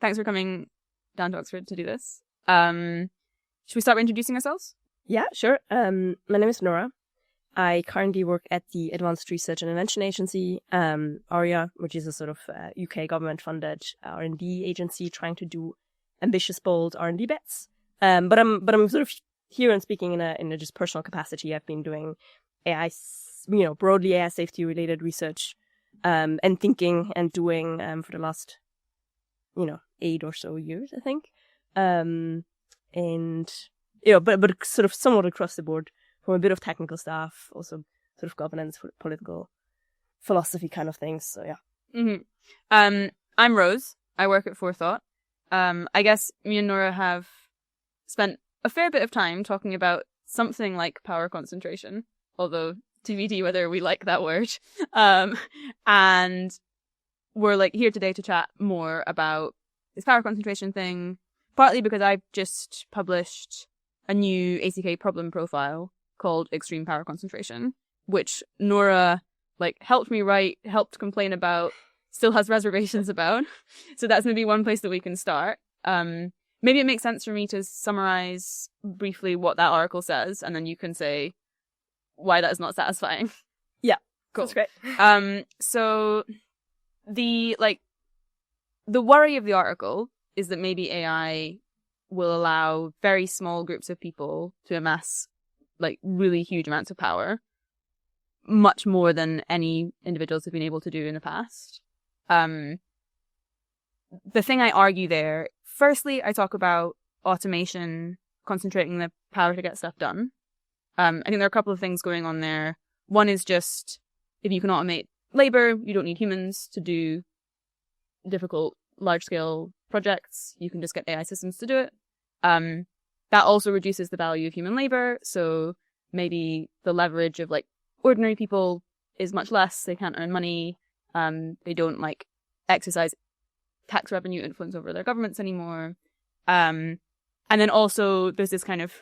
Thanks for coming down to Oxford to do this. Should we start by introducing ourselves? Yeah, sure. My name is Nora. I currently work at the Advanced Research and Invention Agency, ARIA, which is a sort of UK government-funded R&D agency trying to do ambitious, bold R&D bets. But I'm sort of here and speaking in a just personal capacity. I've been doing AI, broadly AI safety related research, and thinking and doing for the last, 8 or so years, I think. But sort of somewhat across the board, from a bit of technical stuff, also sort of governance, political philosophy kind of things. So yeah. Mm-hmm. I'm Rose. I work at Forethought. I guess me and Nora have spent a fair bit of time talking about something like power concentration, although TBD whether we like that word. And we're here today to chat more about this power concentration thing, partly because I've just published a new ACK problem profile called Extreme Power Concentration, which Nora helped me write, helped complain about, still has reservations about. So that's maybe one place that we can start. Maybe it makes sense for me to summarize briefly what that article says, and then you can say why that is not satisfying. Yeah, cool. That's great. So the worry of the article is that maybe AI will allow very small groups of people to amass really huge amounts of power, much more than any individuals have been able to do in the past. The thing I argue there, firstly, I talk about automation concentrating the power to get stuff done. I think there are a couple of things going on there. One is just, if you can automate labor, you don't need humans to do difficult, large-scale projects. You can just get AI systems to do it. That also reduces the value of human labor. So maybe the leverage of ordinary people is much less. They can't earn money. They don't exercise tax revenue influence over their governments anymore. And then also there's this kind of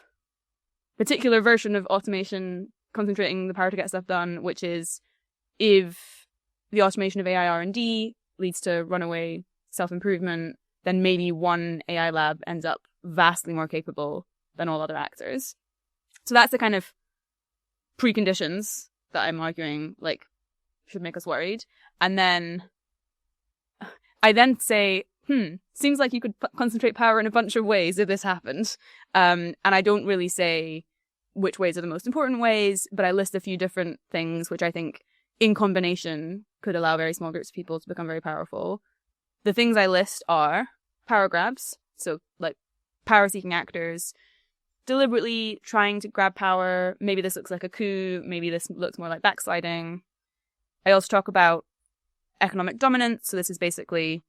particular version of automation concentrating the power to get stuff done, which is if the automation of AI R&D leads to runaway self-improvement, then maybe one AI lab ends up vastly more capable than all other actors. So that's the kind of preconditions that I'm arguing should make us worried. And then I then say, seems like you could concentrate power in a bunch of ways if this happened. And I don't really say which ways are the most important ways, but I list a few different things which I think in combination could allow very small groups of people to become very powerful. The things I list are power grabs, so power-seeking actors deliberately trying to grab power. Maybe this looks like a coup, maybe this looks more like backsliding. I also talk about economic dominance, so this is basically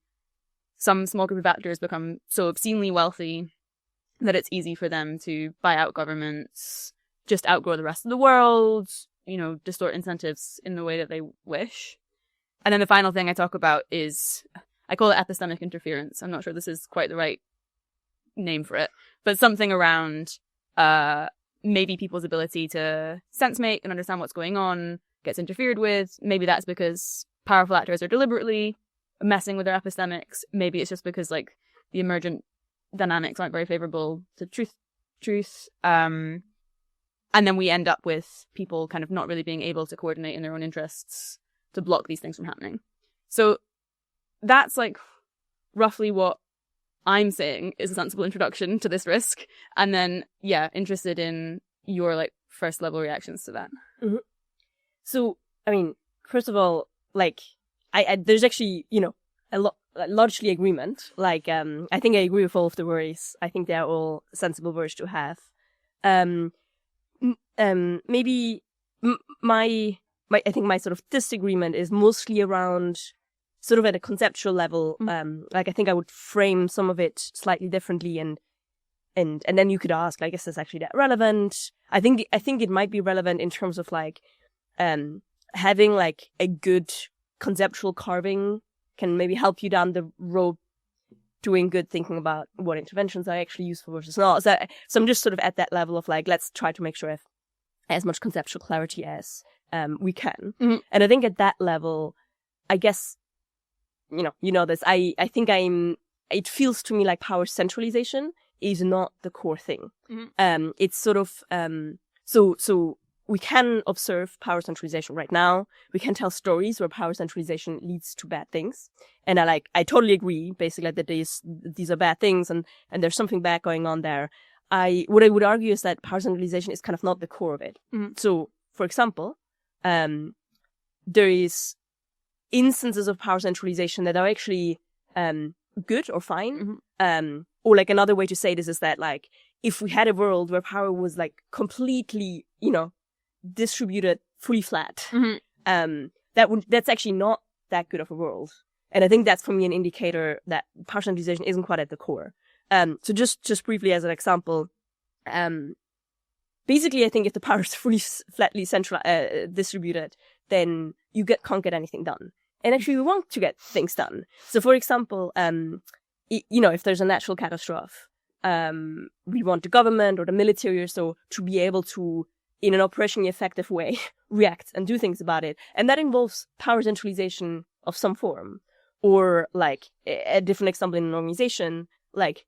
some small group of actors become so obscenely wealthy that it's easy for them to buy out governments, just outgrow the rest of the world, distort incentives in the way that they wish. And then the final thing I talk about is, I call it epistemic interference. I'm not sure this is quite the right name for it, but something around maybe people's ability to sense make and understand what's going on gets interfered with. Maybe that's because powerful actors are deliberately messing with their epistemics. Maybe it's just because the emergent dynamics aren't very favorable to truth. And then we end up with people kind of not really being able to coordinate in their own interests to block these things from happening. So that's roughly what I'm saying is a sensible introduction to this risk. And then, interested in your first level reactions to that. Mm-hmm. So, I mean, first of all, there's actually, largely agreement. I think I agree with all of the worries. I think they're all sensible worries to have. Maybe I think my sort of disagreement is mostly around sort of at a conceptual level. I think I would frame some of it slightly differently, and then you could ask, is this actually that relevant? I think it might be relevant in terms of having a good conceptual carving can maybe help you down the road doing good thinking about what interventions are actually useful versus not. So I'm just sort of at that level of let's try to make sure I have as much conceptual clarity as we can. Mm-hmm. And I think at that level, I guess, this, I think I'm it feels to me like power centralization is not the core thing. It's sort of so we can observe power centralization right now. We can tell stories where power centralization leads to bad things, and I totally agree, basically, that these are bad things, and there's something bad going on there. What I would argue is that power centralization is kind of not the core of it. So, for example, there is instances of power centralization that are actually good or fine. Or like another way to say this is that like if we had a world where power was like completely, distributed fully flat, that's actually not that good of a world. And I think that's for me an indicator that power centralization isn't quite at the core. So just briefly as an example, basically I think if the power is fully flatly distributed, then you can't get anything done. And actually we want to get things done. So for example, if there's a natural catastrophe, we want the government or the military or so to be able to, in an operationally effective way, react and do things about it. And that involves power centralization of some form. Or like a different example in an organization, like,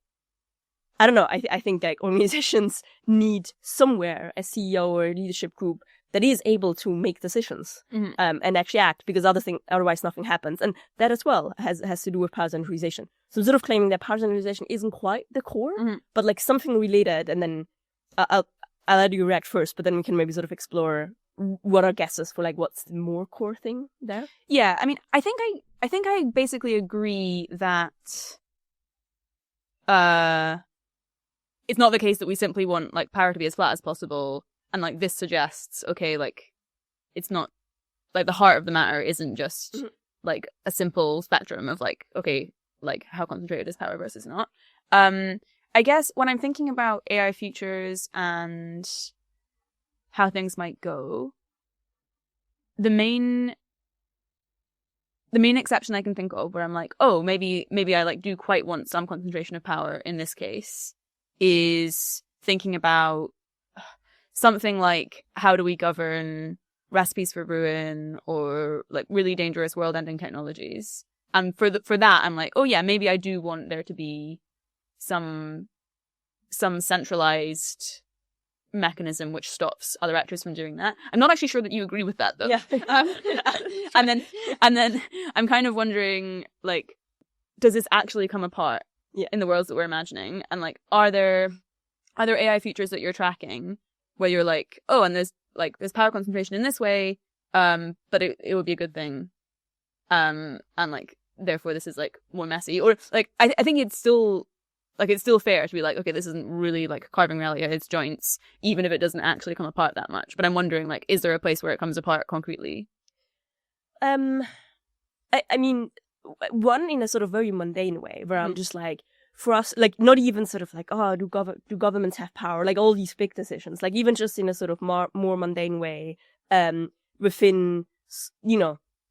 I don't know, I think that organizations need somewhere a CEO or a leadership group that is able to make decisions and actually act, because otherwise nothing happens. And that as well has to do with power centralization. So I'm sort of claiming that power centralization isn't quite the core, but like something related. And then I'll let you react first, but then we can maybe sort of explore what are guesses for like what's the more core thing there. Yeah, I mean, I think I basically agree that it's not the case that we simply want like power to be as flat as possible. And like this suggests, okay, like it's not like the heart of the matter isn't just like a simple spectrum of like, okay, like how concentrated is power versus not. I guess when I'm thinking about AI futures and how things might go, the main exception I can think of where I'm like, oh, maybe I like do quite want some concentration of power in this case is thinking about something like how do we govern recipes for ruin or like really dangerous world-ending technologies. And for that, I'm like, oh yeah, maybe I do want there to be some centralized mechanism which stops other actors from doing that. I'm not actually sure that you agree with that though. Yeah. And then I'm kind of wondering, like, does this actually come apart in the worlds that we're imagining? And like, are there AI features that you're tracking where you're like, oh, and there's power concentration in this way, but it would be a good thing, and like therefore this is like more messy, or like I think it's still fair to be like, okay, this isn't really like carving reality at its joints, even if it doesn't actually come apart that much. But I'm wondering, like, is there a place where it comes apart concretely? I mean, one in a sort of very mundane way where I'm just like, for us, like, not even sort of like, oh, do governments have power? Like all these big decisions, like even just in a sort of more mundane way, within,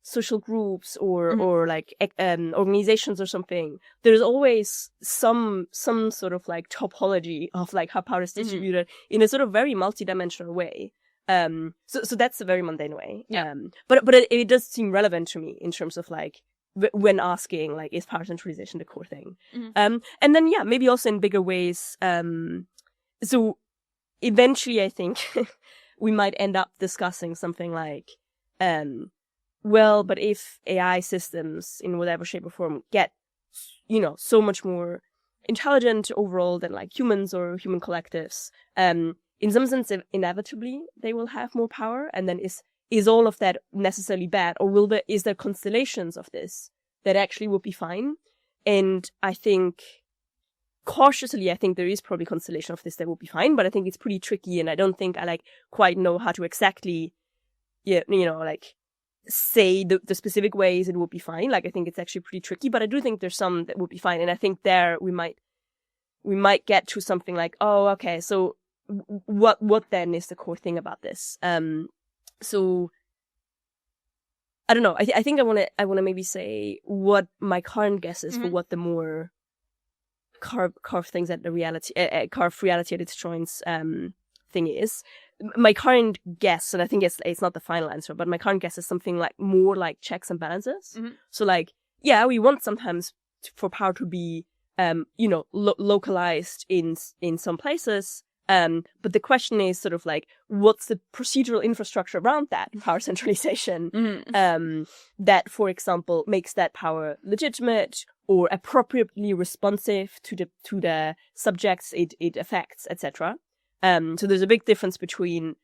social groups or like organizations or something, there's always some sort of like topology of like how power is distributed in a sort of very multidimensional way. So that's a very mundane way. Yeah. But it does seem relevant to me in terms of like when asking like, is power centralization the core thing? And then maybe also in bigger ways. So eventually, I think we might end up discussing something like, well, but if AI systems in whatever shape or form get, so much more intelligent overall than like humans or human collectives, in some sense, inevitably they will have more power. And then is all of that necessarily bad, or is there constellations of this that actually would be fine? And I think cautiously, I think there is probably constellation of this that would be fine, but I think it's pretty tricky, and I don't think I like quite know how to exactly, say the specific ways it would be fine. Like, I think it's actually pretty tricky, but I do think there's some that would be fine. And I think there we might get to something like, oh, okay, so what then is the core thing about this? So I don't know. I think I want to maybe say what my current guess is for what the more carve things at the reality, carve reality at its joints thing is. My current guess, and I think it's not the final answer, but my current guess is something like more like checks and balances. So like, yeah, we want sometimes for power to be localized in some places. But the question is sort of like, what's the procedural infrastructure around that power centralization that, for example, makes that power legitimate or appropriately responsive to the subjects it affects, etc. So there's a big difference between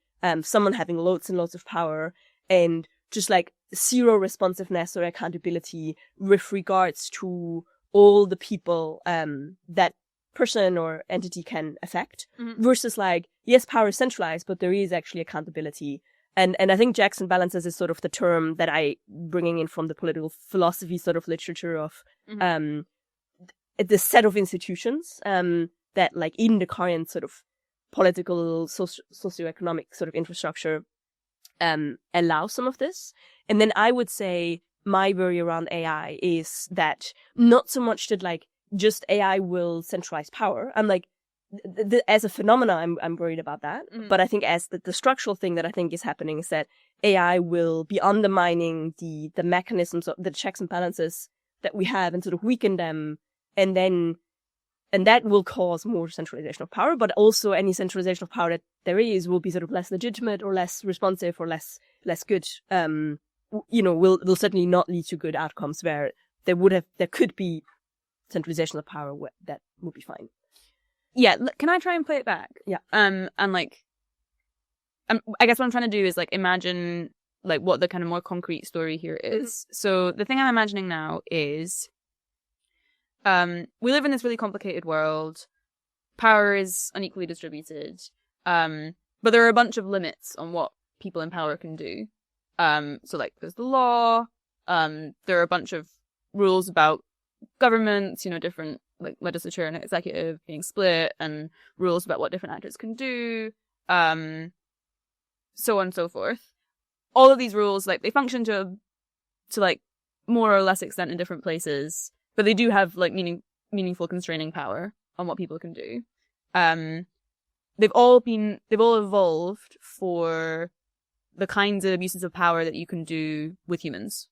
someone having loads and loads of power and just like zero responsiveness or accountability with regards to all the people that person or entity can affect, versus like, yes, power is centralized, but there is actually accountability. And I think checks and balances is sort of the term that I bringing in from the political philosophy sort of literature of the set of institutions that like in the current sort of political socioeconomic sort of infrastructure allow some of this. And then I would say my worry around AI is that not so much that like just AI will centralize power. I'm like, as a phenomena, I'm worried about that. But I think as the structural thing that I think is happening is that AI will be undermining the mechanisms of the checks and balances that we have and sort of weaken them. And that will cause more centralization of power, but also any centralization of power that there is will be sort of less legitimate or less responsive or less good. Will certainly not lead to good outcomes where there could be centralization of power that would be fine. Yeah, can I try and play it back? Yeah. And like, I guess what I'm trying to do is like imagine like what the kind of more concrete story here is. So the thing I'm imagining now is, we live in this really complicated world. Power is unequally distributed. But there are a bunch of limits on what people in power can do. So like there's the law. There are a bunch of rules about governments, different like legislature and executive being split, and rules about what different actors can do, so on and so forth. All of these rules, like, they function to like more or less extent in different places, but they do have like meaningful constraining power on what people can do. They've all evolved for the kinds of abuses of power that you can do with humans.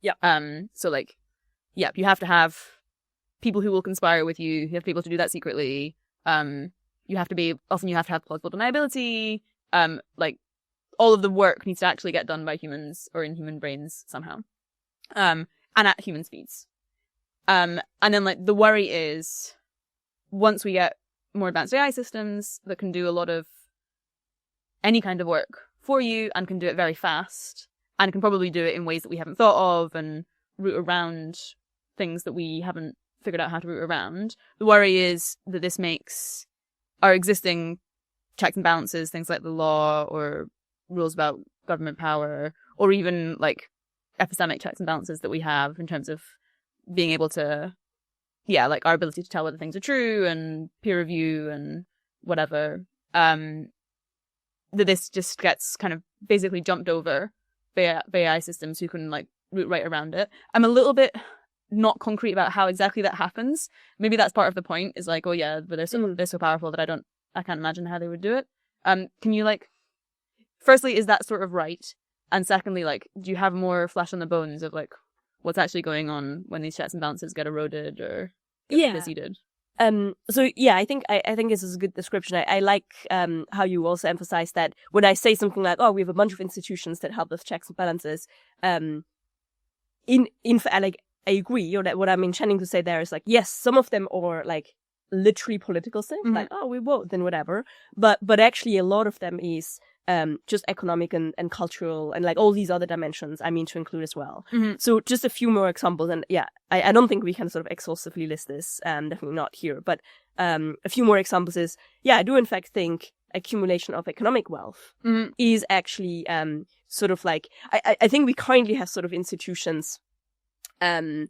Yeah. So like, yeah, you have to have people who will conspire with you. You have to be able to do that secretly. You have to have plausible deniability. Like, all of the work needs to actually get done by humans or in human brains somehow. And at human speeds. And then like the worry is, once we get more advanced AI systems that can do a lot of any kind of work for you and can do it very fast and can probably do it in ways that we haven't thought of and route around things that we haven't figured out how to route around. The worry is that this makes our existing checks and balances, things like the law or rules about government power, or even like epistemic checks and balances that we have in terms of being able to, like our ability to tell whether things are true and peer review and whatever, that this just gets kind of basically jumped over by AI systems who can like route right around it. I'm a little bit not concrete about how exactly that happens. Maybe that's part of the point, is like, oh yeah, but they're so powerful that I can't imagine how they would do it. Can you like, firstly, is that sort of right? And secondly, like, do you have more flesh on the bones of like what's actually going on when these checks and balances get eroded or get receded? So yeah, I think this is a good description. I like how you also emphasize that when I say something like, oh, we have a bunch of institutions that help with checks and balances, like, I agree, or that what I'm intending to say there is like, yes, some of them are like literally political stuff, like, oh, we vote and whatever, but actually a lot of them is just economic and cultural and like all these other dimensions I mean to include as well. So just a few more examples, and yeah, I don't think we can sort of exhaustively list this, definitely not here, but a few more examples is, yeah, I do in fact think accumulation of economic wealth is actually sort of like, I think we currently have sort of institutions that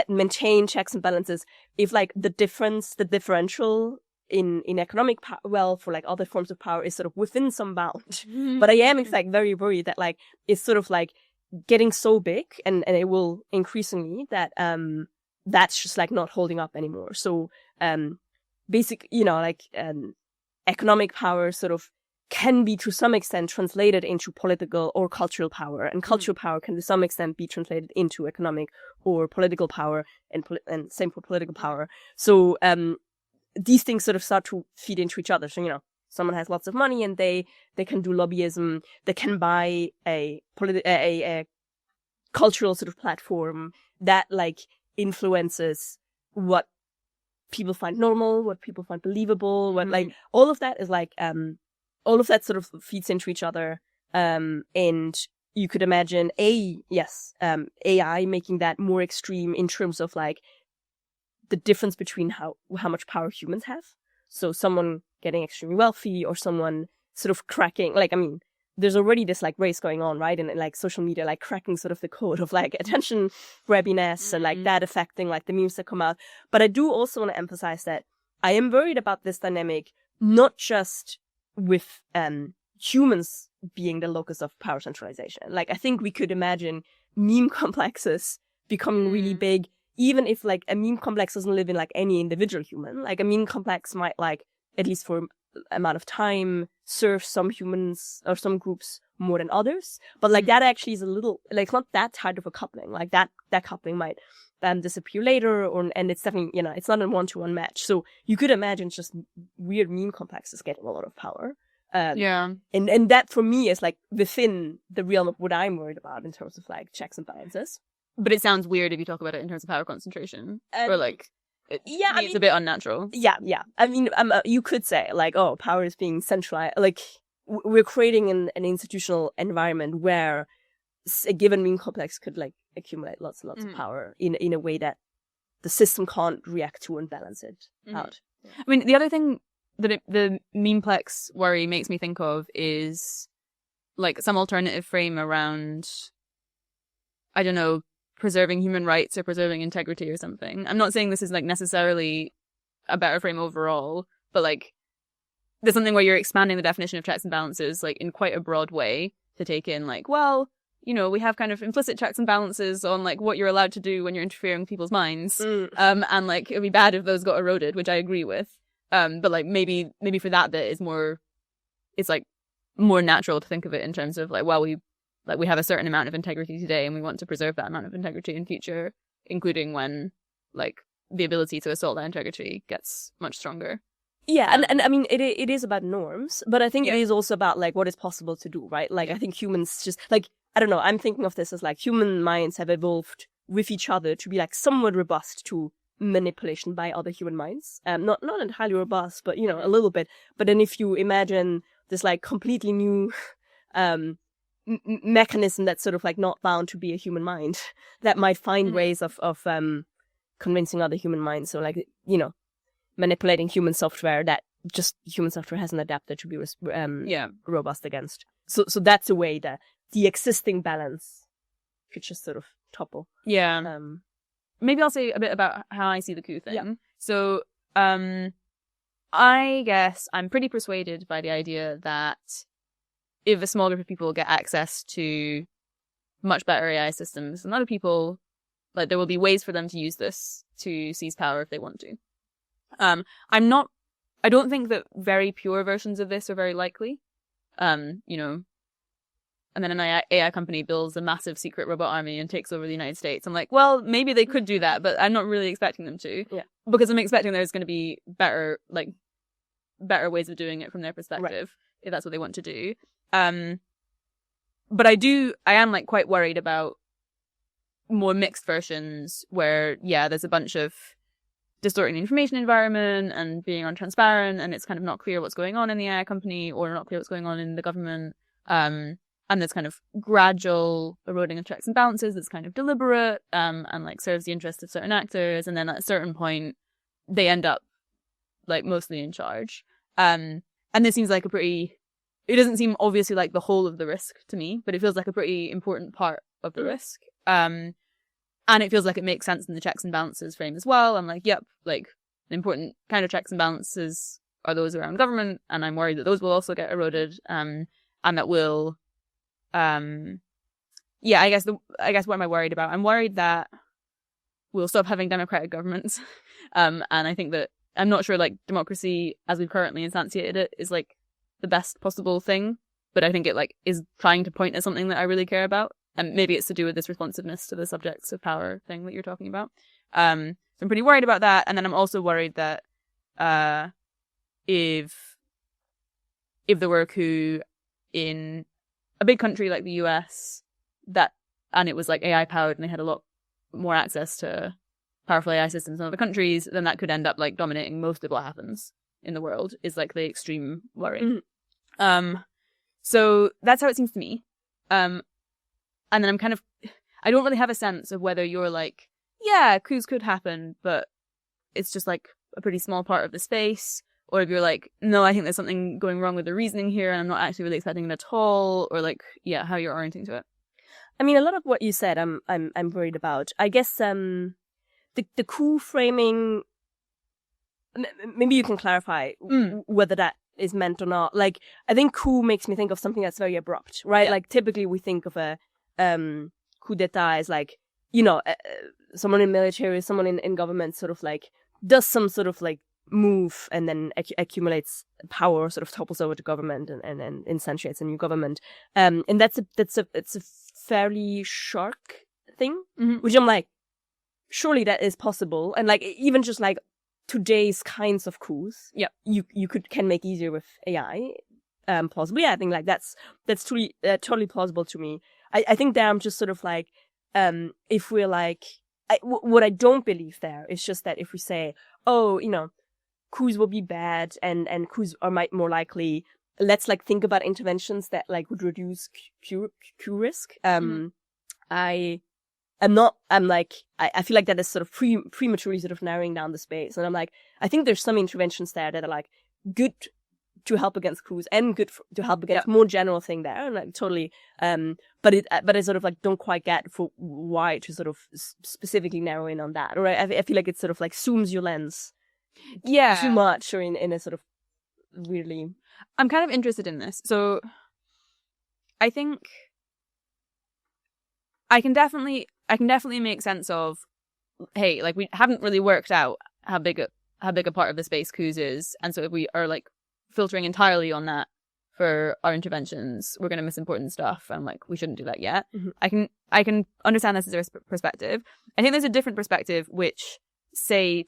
maintain checks and balances if like the differential in economic wealth or like other forms of power is sort of within some bound. But I am in fact very worried that like it's sort of like getting so big and it will increasingly that that's just like not holding up anymore. So basic, like economic power sort of can be to some extent translated into political or cultural power, and cultural power can to some extent be translated into economic or political power, and same for political power. So these things sort of start to feed into each other. So, someone has lots of money and they can do lobbyism. They can buy a cultural sort of platform that like influences what people find normal, what people find believable, what like all of that is like all of that sort of feeds into each other. And you could imagine AI making that more extreme in terms of like the difference between how much power humans have. So someone getting extremely wealthy or someone sort of cracking, like, I mean, there's already this like race going on, right? And like social media, like cracking sort of the code of like attention grabbiness and like that affecting like the memes that come out. But I do also want to emphasize that I am worried about this dynamic, not just with humans being the locus of power centralization. Like, I think we could imagine meme complexes becoming really big, even if like a meme complex doesn't live in like any individual human. Like a meme complex might like, at least for amount of time, serve some humans or some groups more than others. But like that actually is a little, like, it's not that tight of a coupling. Like that coupling might disappear later, and it's definitely, it's not a one-to-one match. So you could imagine just weird meme complexes getting a lot of power. And that for me is like within the realm of what I'm worried about in terms of like checks and balances. But it sounds weird if you talk about it in terms of power concentration, or like, it's a bit unnatural. Yeah. I mean, you could say like, oh, power is being centralized. Like, we're creating an institutional environment where a given meme complex could like accumulate lots and lots of power in a way that the system can't react to and balance it out. I mean, the other thing that the memeplex worry makes me think of is like some alternative frame around, I don't know, preserving human rights or preserving integrity or something. I'm not saying this is like necessarily a better frame overall, but like there's something where you're expanding the definition of checks and balances like in quite a broad way to take in like, well, we have kind of implicit checks and balances on like what you're allowed to do when you're interfering with people's minds. And like it'd be bad if those got eroded, which I agree with. But like maybe for that bit it's like more natural to think of it in terms of like, well, we have a certain amount of integrity today and we want to preserve that amount of integrity in future, including when like the ability to assault that integrity gets much stronger. Yeah, and I mean, it is about norms, but I think it is also about like what is possible to do, right? Like I think humans just like, I don't know, I'm thinking of this as like human minds have evolved with each other to be like somewhat robust to manipulation by other human minds. Not entirely robust, but a little bit. But then if you imagine this like completely new mechanism that's sort of like not bound to be a human mind, that might find ways of convincing other human minds. So like, manipulating human software that just human software hasn't adapted to be robust against. So that's a way that the existing balance could just sort of topple. Yeah. Maybe I'll say a bit about how I see the coup thing. Yeah. So I guess I'm pretty persuaded by the idea that if a small group of people get access to much better AI systems than other people, like there will be ways for them to use this to seize power if they want to. I don't think that very pure versions of this are very likely. And then an AI company builds a massive secret robot army and takes over the United States. I'm like, well, maybe they could do that, but I'm not really expecting them to. Yeah. Because I'm expecting there's going to be better ways of doing it from their perspective, if that's what they want to do. But I am like quite worried about more mixed versions where, there's a bunch of distorting the information environment and being untransparent, and it's kind of not clear what's going on in the AI company or not clear what's going on in the government. And there's kind of gradual eroding of checks and balances that's kind of deliberate, and like serves the interest of certain actors. And then at a certain point, they end up like mostly in charge. And this seems like it doesn't seem obviously like the whole of the risk to me, but it feels like a pretty important part of the risk. And it feels like it makes sense in the checks and balances frame as well. I'm like, yep, like an important kind of checks and balances are those around government. And I'm worried that those will also get eroded. And that will, I guess what am I worried about? I'm worried that we'll stop having democratic governments. And I think that I'm not sure like democracy as we've currently instantiated it is like the best possible thing, but I think it like is trying to point at something that I really care about. And maybe it's to do with this responsiveness to the subjects of power thing that you're talking about. So I'm pretty worried about that. And then I'm also worried that if there were a coup in a big country like the US, and it was like AI powered and they had a lot more access to powerful AI systems in other countries, then that could end up like dominating most of what happens in the world, is like the extreme worry. So that's how it seems to me. And then I don't really have a sense of whether you're like, yeah, coups could happen, but it's just like a pretty small part of the space. Or if you're like, no, I think there's something going wrong with the reasoning here and I'm not actually really expecting it at all. Or like, yeah, how you're orienting to it. I mean, a lot of what you said, I'm worried about. I guess, the coup framing, maybe you can clarify whether that is meant or not. Like, I think coup makes me think of something that's very abrupt, right? Yeah. Like, typically we think of a coup d'etat as like, someone in military, someone in government sort of like does some sort of like move and then accumulates power, sort of topples over the government and instantiates a new government. And it's a fairly shark thing, which I'm like, surely that is possible. And like, even just like today's kinds of coups, you can make easier with AI, plausibly. Yeah, I think like that's totally plausible to me. I think there I'm just sort of like, if we're like, what I don't believe there is just that if we say, oh, coups will be bad and coups are more likely, let's like think about interventions that like would reduce coup risk. I feel like that is sort of prematurely sort of narrowing down the space. And I'm like, I think there's some interventions there that are like good to help against coups and good to help against more general thing there. And like totally, but I sort of like don't quite get for why to sort of specifically narrow in on that. Or I feel like it sort of like zooms your lens too much, or in a sort of weirdly. I'm kind of interested in this. So I think I can definitely make sense of, hey, like we haven't really worked out how big a part of the space coups is, and so if we are like filtering entirely on that for our interventions, we're going to miss important stuff, and like we shouldn't do that yet. I can understand this as a perspective. I think there's a different perspective which, say,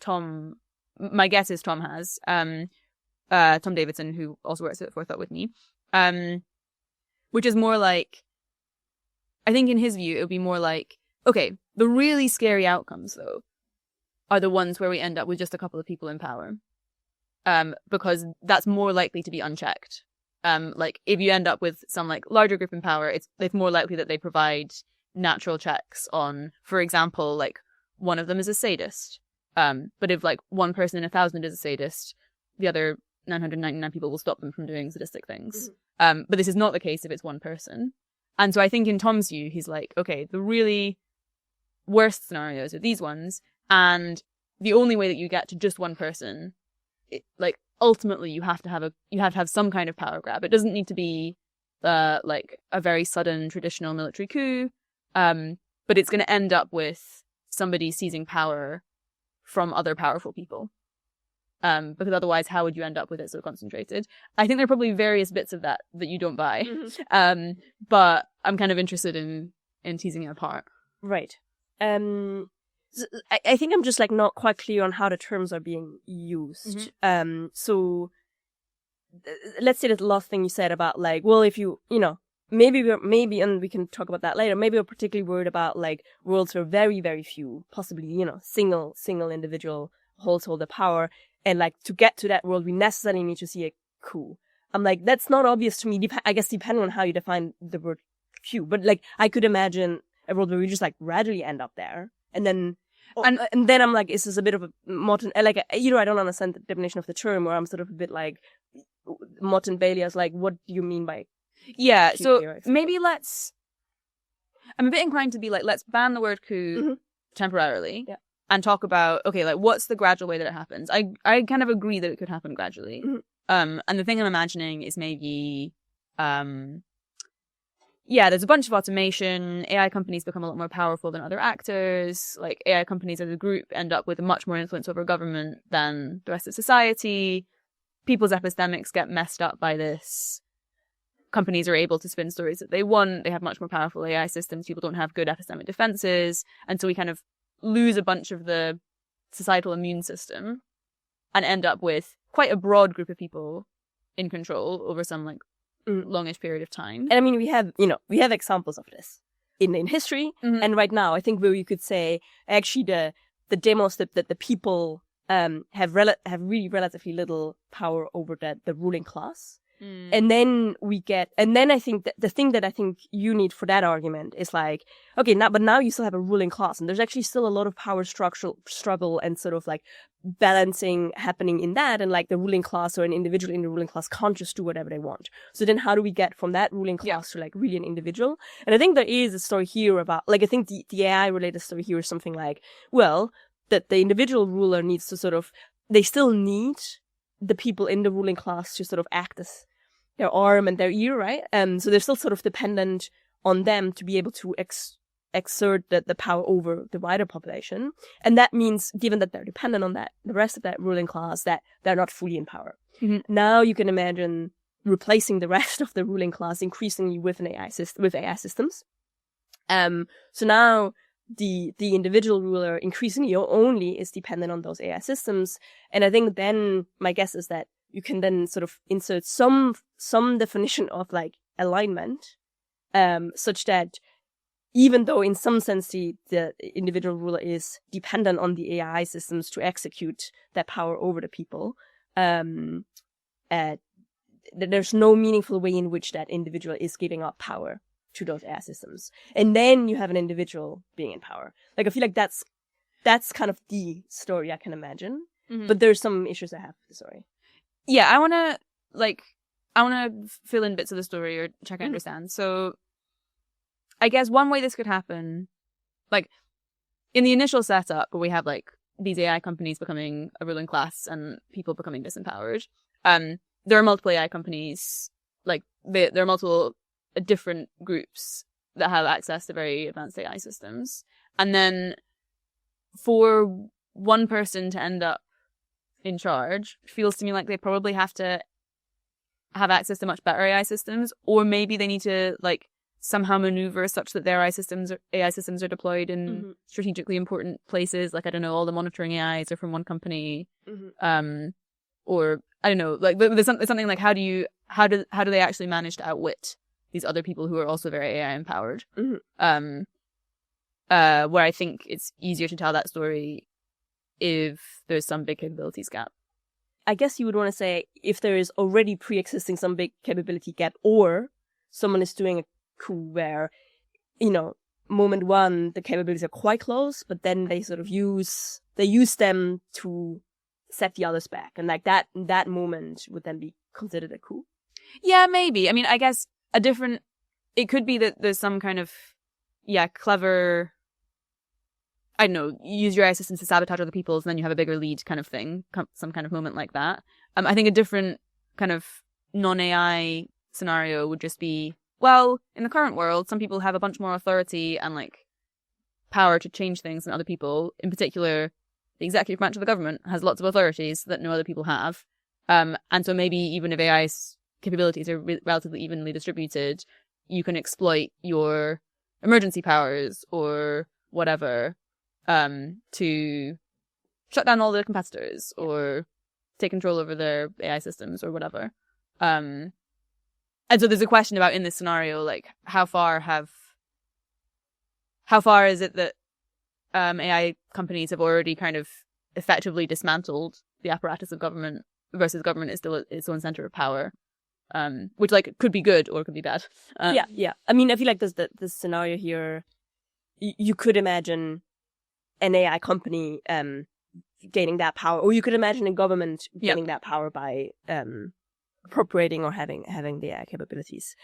my guess is Tom has, Tom Davidson, who also works at Forethought with me, which is more like, I think in his view, it would be more like, okay, the really scary outcomes, though, are the ones where we end up with just a couple of people in power. Because that's more likely to be unchecked. Like, if you end up with some, like, larger group in power, it's more likely that they provide natural checks on, for example, like, one of them is a sadist. But if, like, one person in 1,000 is a sadist, the other 999 people will stop them from doing sadistic things. But this is not the case if it's one person. And so I think in Tom's view, he's like, okay, the really worst scenarios are these ones, and the only way that you get to just one person, like, ultimately you have to have some kind of power grab. It doesn't need to be like a very sudden traditional military coup, but it's going to end up with somebody seizing power from other powerful people. Because otherwise, how would you end up with it so concentrated? I think there are probably various bits of that you don't buy. But I'm kind of interested in teasing it apart. Right. I think I'm just like not quite clear on how the terms are being used. So let's say the last thing you said about like, well, if maybe, and we can talk about that later, maybe we're particularly worried about like worlds where very, very few, possibly, single individual holds all the power. And like to get to that world, we necessarily need to see a coup. I'm like, that's not obvious to me. I guess depending on how you define the word coup. But like, I could imagine a world where we just like gradually end up there. And then, and then I'm like, is this a bit of a modern, like, I don't understand the definition of the term, or I'm sort of a bit like, Martin Bailey, I was like, what do you mean by? Yeah, so maybe I'm a bit inclined to be like, let's ban the word coup temporarily. Yeah. And talk about, okay, like, what's the gradual way that it happens? I kind of agree that it could happen gradually. And the thing I'm imagining is maybe, there's a bunch of automation. AI companies become a lot more powerful than other actors. Like, AI companies as a group end up with much more influence over government than the rest of society. people's epistemics get messed up by this. Companies are able to spin stories that they want. They have much more powerful AI systems. People don't have good epistemic defenses. And so we kind of lose a bunch of the societal immune system and end up with quite a broad group of people in control over some like longish period of time. And I mean, we have examples of this in history. Mm-hmm. And right now, I think where you could say actually the demos that the people have really relatively little power over the ruling class. And then I think that the thing that I think you need for that argument is like, okay, now you still have a ruling class, and there's actually still a lot of power struggle and sort of like balancing happening in that, and like the ruling class or an individual in the ruling class can't just do whatever they want. So then how do we get from that ruling class to like really an individual? And I think there is a story here about, like, I think the AI related story here is something like, well, that the individual ruler needs to sort of, they still need the people in the ruling class to sort of act as their arm and their ear, right? So they're still sort of dependent on them to be able to exert the power over the wider population. And that means, given that they're dependent on that, the rest of that ruling class, that they're not fully in power. Mm-hmm. Now you can imagine replacing the rest of the ruling class increasingly with AI systems. So now the individual ruler increasingly only is dependent on those AI systems. And I think then my guess is that you can then sort of insert some definition of like alignment, such that even though in some sense the individual ruler is dependent on the AI systems to execute that power over the people, there's no meaningful way in which that individual is giving up power to those AI systems. And then you have an individual being in power. Like, I feel like that's kind of the story I can imagine. Mm-hmm. But there's some issues I have with the story. Yeah, I want to fill in bits of the story or check I understand. So I guess one way this could happen, like in the initial setup where we have like these AI companies becoming a ruling class and people becoming disempowered, there are multiple AI companies, like there are multiple different groups that have access to very advanced AI systems. And then for one person to end up in charge feels to me like they probably have to have access to much better AI systems, or maybe they need to like somehow maneuver such that their AI systems are deployed in strategically important places. Like, I don't know, all the monitoring AIs are from one company, or I don't know, like there's something like how do they actually manage to outwit these other people who are also very AI empowered? Where I think it's easier to tell that story if there's some big capabilities gap. I guess you would want to say if there is already pre-existing some big capability gap, or someone is doing a coup where, moment one, the capabilities are quite close, but then they sort of use them to set the others back. And like that moment would then be considered a coup. Yeah, maybe. I mean, I guess it could be that there's some kind of, clever, I don't know, use your AI systems to sabotage other people's, and then you have a bigger lead kind of thing, some kind of moment like that. I think a different kind of non-AI scenario would just be, well, in the current world, some people have a bunch more authority and like power to change things than other people. In particular, the executive branch of the government has lots of authorities that no other people have. And so maybe even if AI's capabilities are relatively evenly distributed, you can exploit your emergency powers or whatever to shut down all the competitors or take control over their AI systems or whatever. And so there's a question about, in this scenario, like how far is it that AI companies have already kind of effectively dismantled the apparatus of government versus government is still its own center of power, which like could be good or could be bad. Yeah. I mean, I feel like there's this scenario here. You could imagine an AI company gaining that power, or you could imagine a government gaining that power by appropriating or having the AI capabilities.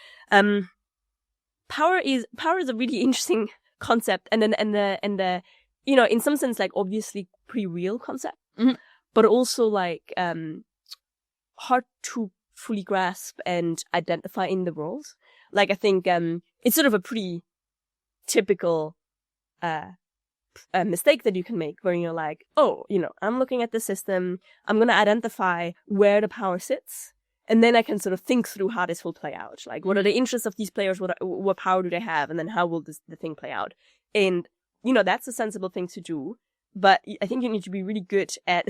Power is a really interesting concept, and the in some sense like obviously pretty real concept, but also like hard to fully grasp and identify in the world. Like, I think it's sort of a pretty typical mistake that you can make where you're like, oh, I'm looking at the system, I'm going to identify where the power sits, and then I can sort of think through how this will play out. Like, what are the interests of these players? What power do they have? And then how will the thing play out? And, that's a sensible thing to do. But I think you need to be really good at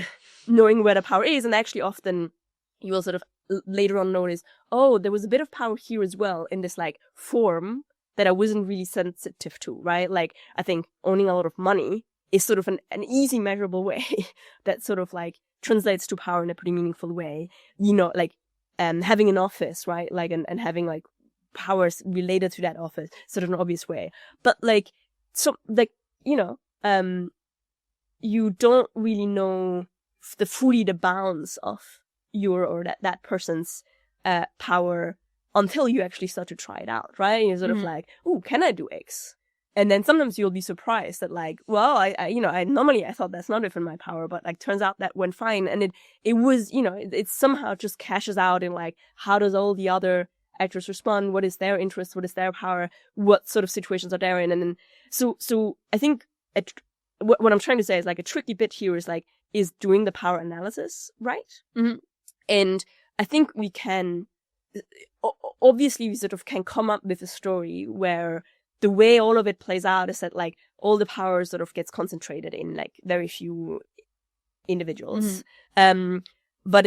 knowing where the power is. And actually often you will sort of later on notice, oh, there was a bit of power here as well in this like form that I wasn't really sensitive to, right? Like, I think owning a lot of money is sort of an easy measurable way that sort of like translates to power in a pretty meaningful way. Like, having an office, right? Like, and having like powers related to that office, sort of an obvious way. But like, so like, you don't really know the bounds of your or that person's power until you actually start to try it out, right? And you're sort of like, "Ooh, can I do X?" And then sometimes you'll be surprised that like, well, I normally I thought that's not within my power, but like turns out that went fine, and it was, it somehow just cashes out in like, how does all the other actors respond? What is their interest? What is their power? What sort of situations are they in? And then so I think what I'm trying to say is like a tricky bit here is doing the power analysis right. And I think we can, obviously we sort of can come up with a story where the way all of it plays out is that like all the power sort of gets concentrated in like very few individuals. But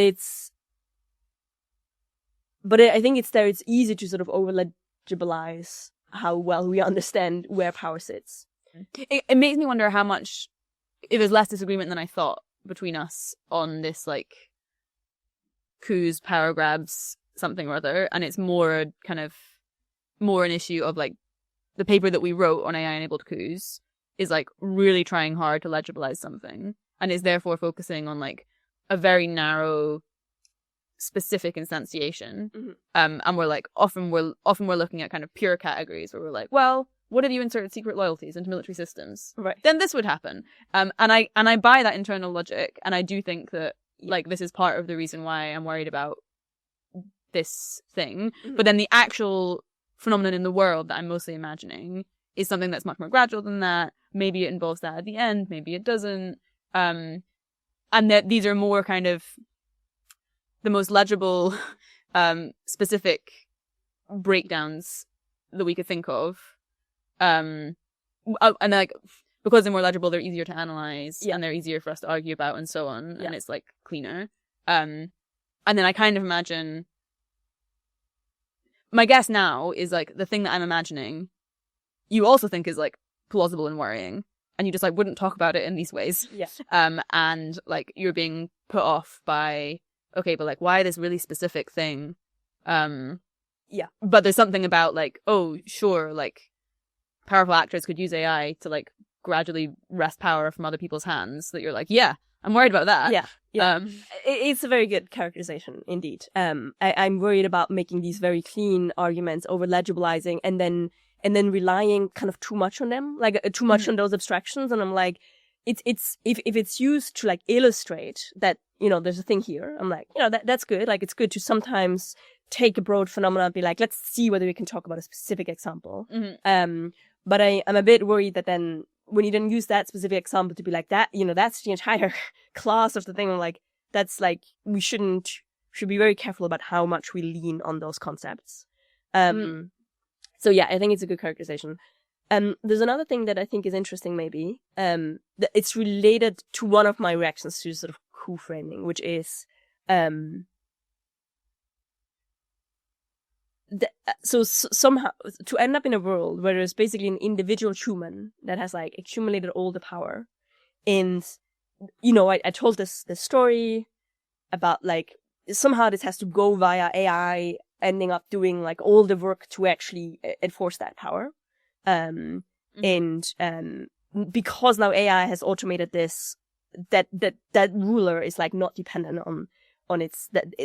I think it's easy to sort of over-legibleize how well we understand where power sits. It makes me wonder how much, if there's less disagreement than I thought between us on this like coups, power grabs, something or other, and it's more an issue of like the paper that we wrote on AI-enabled coups is like really trying hard to legibilize something, and is therefore focusing on like a very narrow, specific instantiation. And we're like often we're looking at kind of pure categories where we're like, well, what if you inserted secret loyalties into military systems? Right. Then this would happen. And I buy that internal logic, and I do think that like this is part of the reason why I'm worried about this thing. But then the actual phenomenon in the world that I'm mostly imagining is something that's much more gradual than that. Maybe it involves that at the end, maybe it doesn't. And that these are more kind of the most legible, specific breakdowns that we could think of. And like, because they're more legible, they're easier to analyze, and they're easier for us to argue about, and so on. And it's like cleaner. And then I kind of imagine, my guess now is like the thing that I'm imagining, you also think is like plausible and worrying, and you just like wouldn't talk about it in these ways. And like you're being put off by, okay, but like why this really specific thing? But there's something about like, oh, sure, like powerful actors could use AI to like gradually wrest power from other people's hands, that you're like, yeah, I'm worried about that. It's a very good characterization indeed. I'm worried about making these very clean arguments, over legibilizing, and then relying kind of too much on them, like too much on those abstractions. And I'm like, it's if it's used to like illustrate that, there's a thing here, I'm like, that's good. Like, it's good to sometimes take a broad phenomenon and be like, let's see whether we can talk about a specific example. But I'm a bit worried that then when you then use that specific example to be like that, that's the entire class of the thing. I'm like, that's like, we should be very careful about how much we lean on those concepts. So yeah, I think it's a good characterization. There's another thing that I think is interesting, maybe. That it's related to one of my reactions to sort of coup framing, which is, so somehow to end up in a world where there's basically an individual human that has like accumulated all the power, and I told this story about like somehow this has to go via AI ending up doing like all the work to actually enforce that power, and because now AI has automated this, that ruler is like not dependent on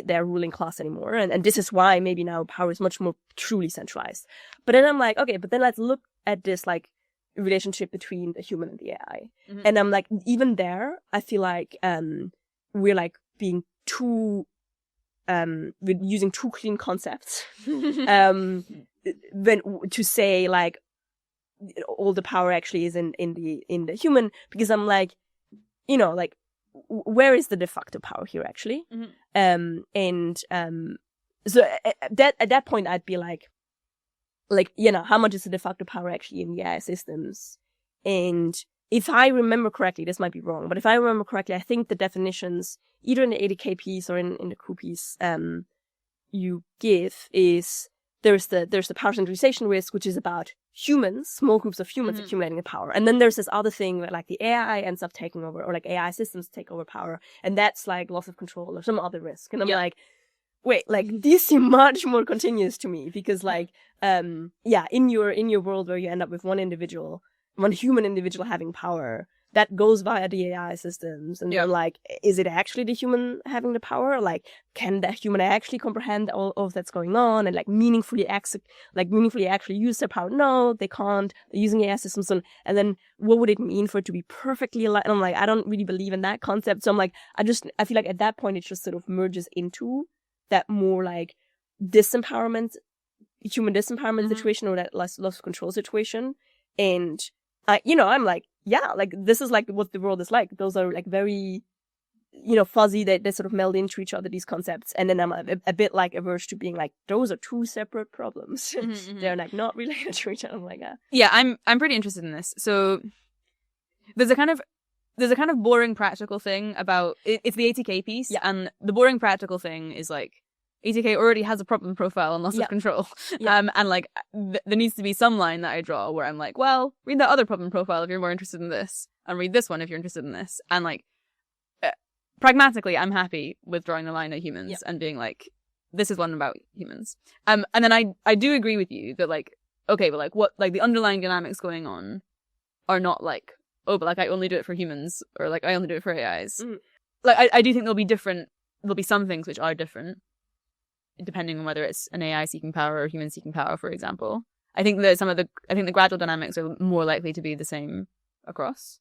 their ruling class anymore. And this is why maybe now power is much more truly centralized. But then I'm like, okay, but then let's look at this like relationship between the human and the AI. And I'm like, even there, I feel like we're like being too, we're using too clean concepts when to say like, all the power actually is in the human, because I'm like, like, where is the de facto power here actually? So at that point I'd be like, how much is the de facto power actually in the AI systems? And if I remember correctly, this might be wrong, but if I remember correctly, I think the definitions, either in the ADK piece or in the coup piece, you give is there's the power centralization risk, which is about humans, small groups of humans accumulating the power. And then there's this other thing where like the AI ends up taking over, or like AI systems take over power. And that's like loss of control or some other risk. And I'm like, wait, like these seem much more continuous to me, because like, in your world where you end up with one human individual having power, that goes via the AI systems. And I'm like, is it actually the human having the power? Like, can that human actually comprehend all of that's going on and like meaningfully actually use their power? No, they can't. They're using AI systems. And then what would it mean for it to be perfectly aligned? And I'm like, I don't really believe in that concept. So I'm like, I feel like at that point, it just sort of merges into that more like human disempowerment situation, or that loss of control situation. And I'm like, yeah, like this is like what the world is like. Those are like very, fuzzy. They sort of meld into each other, these concepts. And then I'm a bit like averse to being like, those are two separate problems. They're like not related to each other. I'm like, yeah, I'm pretty interested in this. So there's a kind of boring practical thing about it's the ATK piece, and the boring practical thing is like ATK already has a problem profile on loss of control. And like there needs to be some line that I draw where I'm like, well, read that other problem profile if you're more interested in this, and read this one if you're interested in this. And like pragmatically, I'm happy with drawing the line at humans and being like, this is one about humans. And then I do agree with you that like, okay, but like what, like the underlying dynamics going on are not like, oh, but like I only do it for humans, or like I only do it for AIs. Like I do think there'll be some things which are different, depending on whether it's an AI seeking power or human seeking power, for example. I think that the gradual dynamics are more likely to be the same across.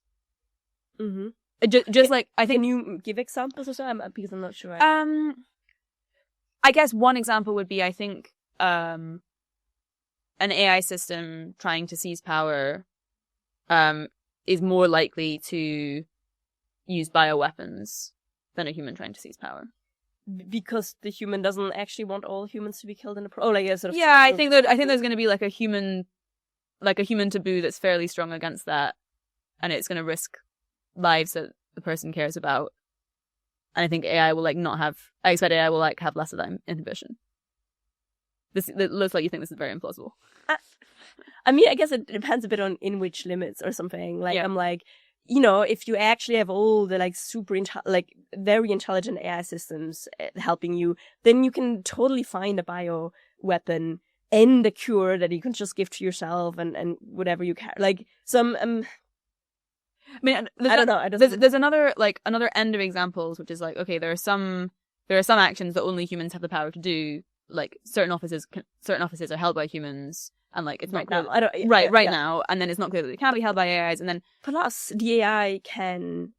Just like, I think. Can you give examples or so? Because I'm not sure. I guess one example would be, I think, an AI system trying to seize power, is more likely to use bioweapons than a human trying to seize power. Because the human doesn't actually want all humans to be killed in the I think there's going to be like a human taboo that's fairly strong against that, and it's going to risk lives that the person cares about. And I think AI will I expect AI will like have less of that inhibition. It looks like you think this is very implausible. I mean, I guess it depends a bit on in which limits or something. Like, I'm like, if you actually have all the like very intelligent AI systems helping you, then you can totally find a bio weapon and a cure that you can just give to yourself and whatever you can. Like some, I mean, I don't know. There's another end of examples, which is like, okay, there are some actions that only humans have the power to do. Like certain offices are held by humans. And like it's not clear now, and then it's not clear that they can be held by AIs, and then plus the AI can,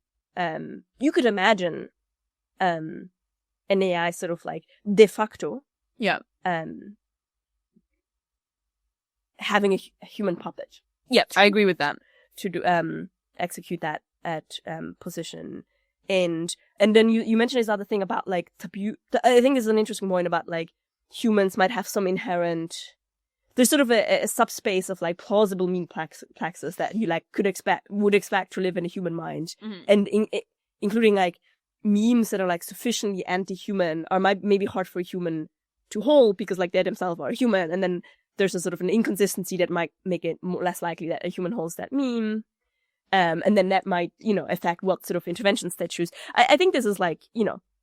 you could imagine, an AI sort of like de facto, having a human puppet. Yeah, I agree with that. To do execute that at position, and then you mentioned this other thing about like taboo. I think this is an interesting point about like humans might have some inherent. There's sort of a subspace of like plausible mean plexus that you like would expect to live in a human mind, and including like memes that are like sufficiently anti-human or maybe hard for a human to hold because like they themselves are human, and then there's a sort of an inconsistency that might make it less likely that a human holds that meme, and then that might affect what sort of interventions they choose. I think this is like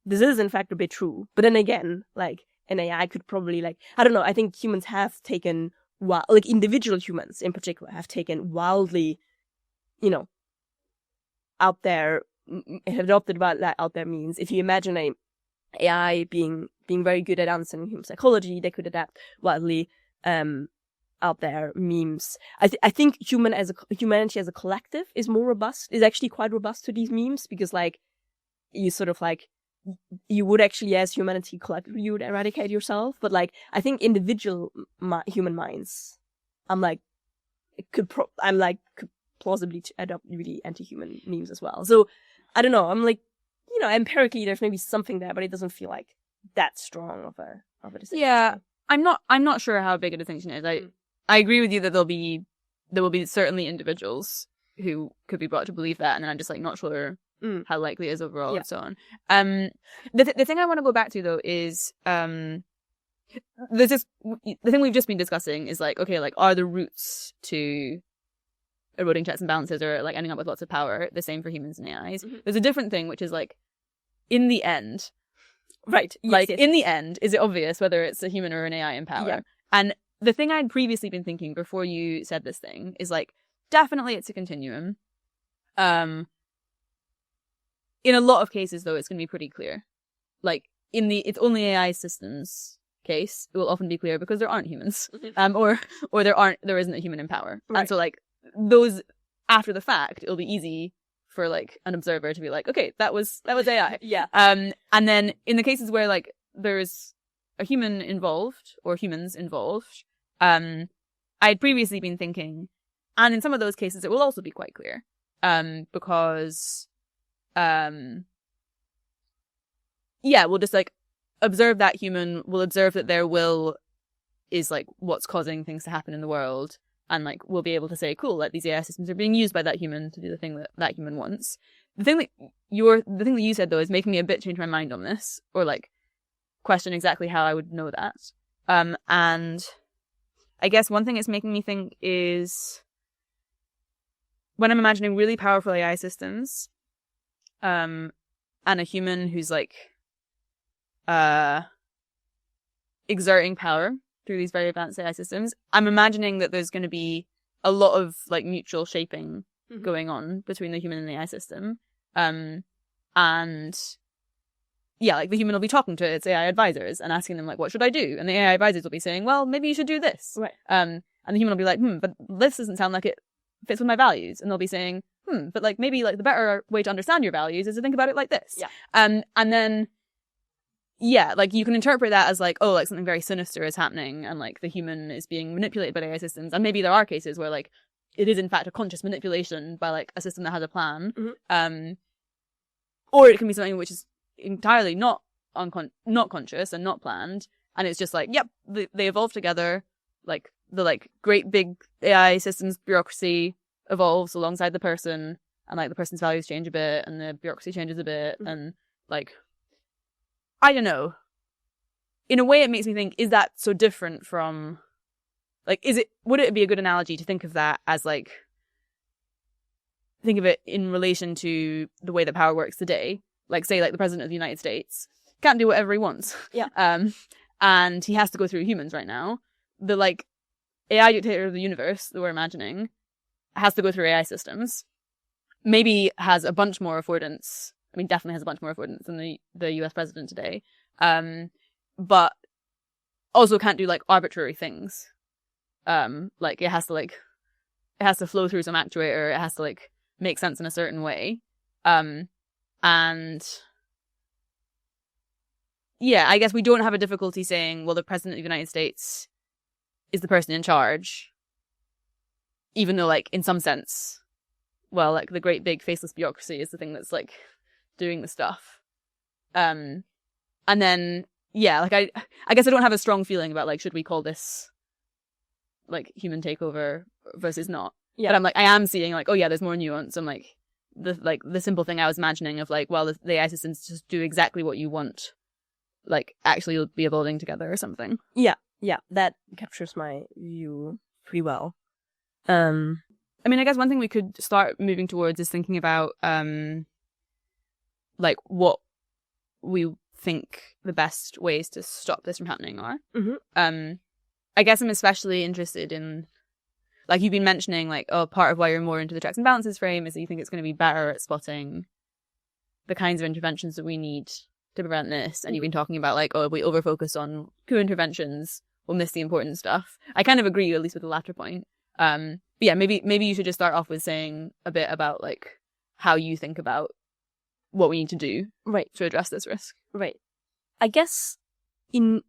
this is in fact a bit true, but then again like. An AI could probably like, I don't know, I think humans have taken, like individual humans in particular have taken wildly, out there, have adopted what that out there means. If you imagine a AI being very good at understanding human psychology, they could adapt wildly out there memes. I think humanity as a collective is actually quite robust to these memes, because like you sort of like, you would actually, as humanity collectively, you would eradicate yourself. But like, I think individual human minds, I'm like, could plausibly adopt really anti-human memes as well. So I don't know. I'm like, empirically there's maybe something there, but it doesn't feel like that strong of a distinction. Yeah, I'm not sure how big a distinction is. I agree with you that there will be certainly individuals who could be brought to believe that, and then I'm just like not sure how likely it is overall and so on. The thing I want to go back to though is the thing we've just been discussing is like, okay, like are the roots to eroding checks and balances or like ending up with lots of power the same for humans and AIs? There's a different thing, which is like in the end, right? Yes. In the end, is it obvious whether it's a human or an AI in power? Yeah. And the thing I'd previously been thinking before you said this thing is like, definitely it's a continuum. In a lot of cases though, it's going to be pretty clear. Like it's only AI systems case, it will often be clear because there aren't humans, or there isn't a human in power, right. And so like those after the fact, it'll be easy for like an observer to be like, okay, that was AI, yeah. And then in the cases where like there's a human involved or humans involved, I'd previously been thinking, and in some of those cases it will also be quite clear, because we'll just like observe that human, we'll observe that their will is like what's causing things to happen in the world, and like we'll be able to say, cool, like these AI systems are being used by that human to do the thing that human wants. The thing that you said though is making me a bit change my mind on this, or like question exactly how I would know that. And I guess one thing it's making me think is when I'm imagining really powerful AI systems, and a human who's like exerting power through these very advanced AI systems, I'm imagining that there's going to be a lot of like mutual shaping going on between the human and the AI system. And yeah, like the human will be talking to its AI advisors and asking them like, what should I do? And the AI advisors will be saying, well, maybe you should do this. Right. And the human will be like, but this doesn't sound like it fits with my values. And they'll be saying, but like maybe like the better way to understand your values is to think about it like this. Yeah. And then yeah, like you can interpret that as like, oh, like something very sinister is happening and like the human is being manipulated by AI systems. And maybe there are cases where like it is in fact a conscious manipulation by like a system that has a plan. Or it can be something which is entirely not conscious and not planned. And it's just like, yep, they evolve together. Like the like great big AI systems bureaucracy evolves alongside the person, and like the person's values change a bit and the bureaucracy changes a bit. And like, I don't know. In a way, it makes me think, is that so different from, like, would it be a good analogy to think of that as, like, think of it in relation to the way that power works today? Like, say, like, the president of the United States can't do whatever he wants. Yeah. And he has to go through humans right now. The, like, AI dictator of the universe that we're imagining has to go through AI systems. Maybe has a bunch more affordance. I mean, definitely has a bunch more affordance than the US president today. But also can't do like arbitrary things. Like it has to flow through some actuator. It has to like make sense in a certain way. And yeah, I guess we don't have a difficulty saying, well, the president of the United States is the person in charge. Even though like in some sense, well, like the great big faceless bureaucracy is the thing that's like doing the stuff. And then yeah, like I guess I don't have a strong feeling about like, should we call this like human takeover versus not. Yeah. But I'm like, I am seeing like, oh yeah, there's more nuance. I'm like the simple thing I was imagining of like, well, the AI systems just do exactly what you want, like actually you'll be evolving together or something. Yeah, that captures my view pretty well. I mean, I guess one thing we could start moving towards is thinking about like what we think the best ways to stop this from happening are. I guess I'm especially interested in, like you've been mentioning, like, oh, part of why you're more into the checks and balances frame is that you think it's going to be better at spotting the kinds of interventions that we need to prevent this. And you've been talking about like, oh, if we overfocus on coup interventions, we'll miss the important stuff. I kind of agree, at least with the latter point. But yeah, maybe you should just start off with saying a bit about like how you think about what we need to do to address this risk. Right. I guess in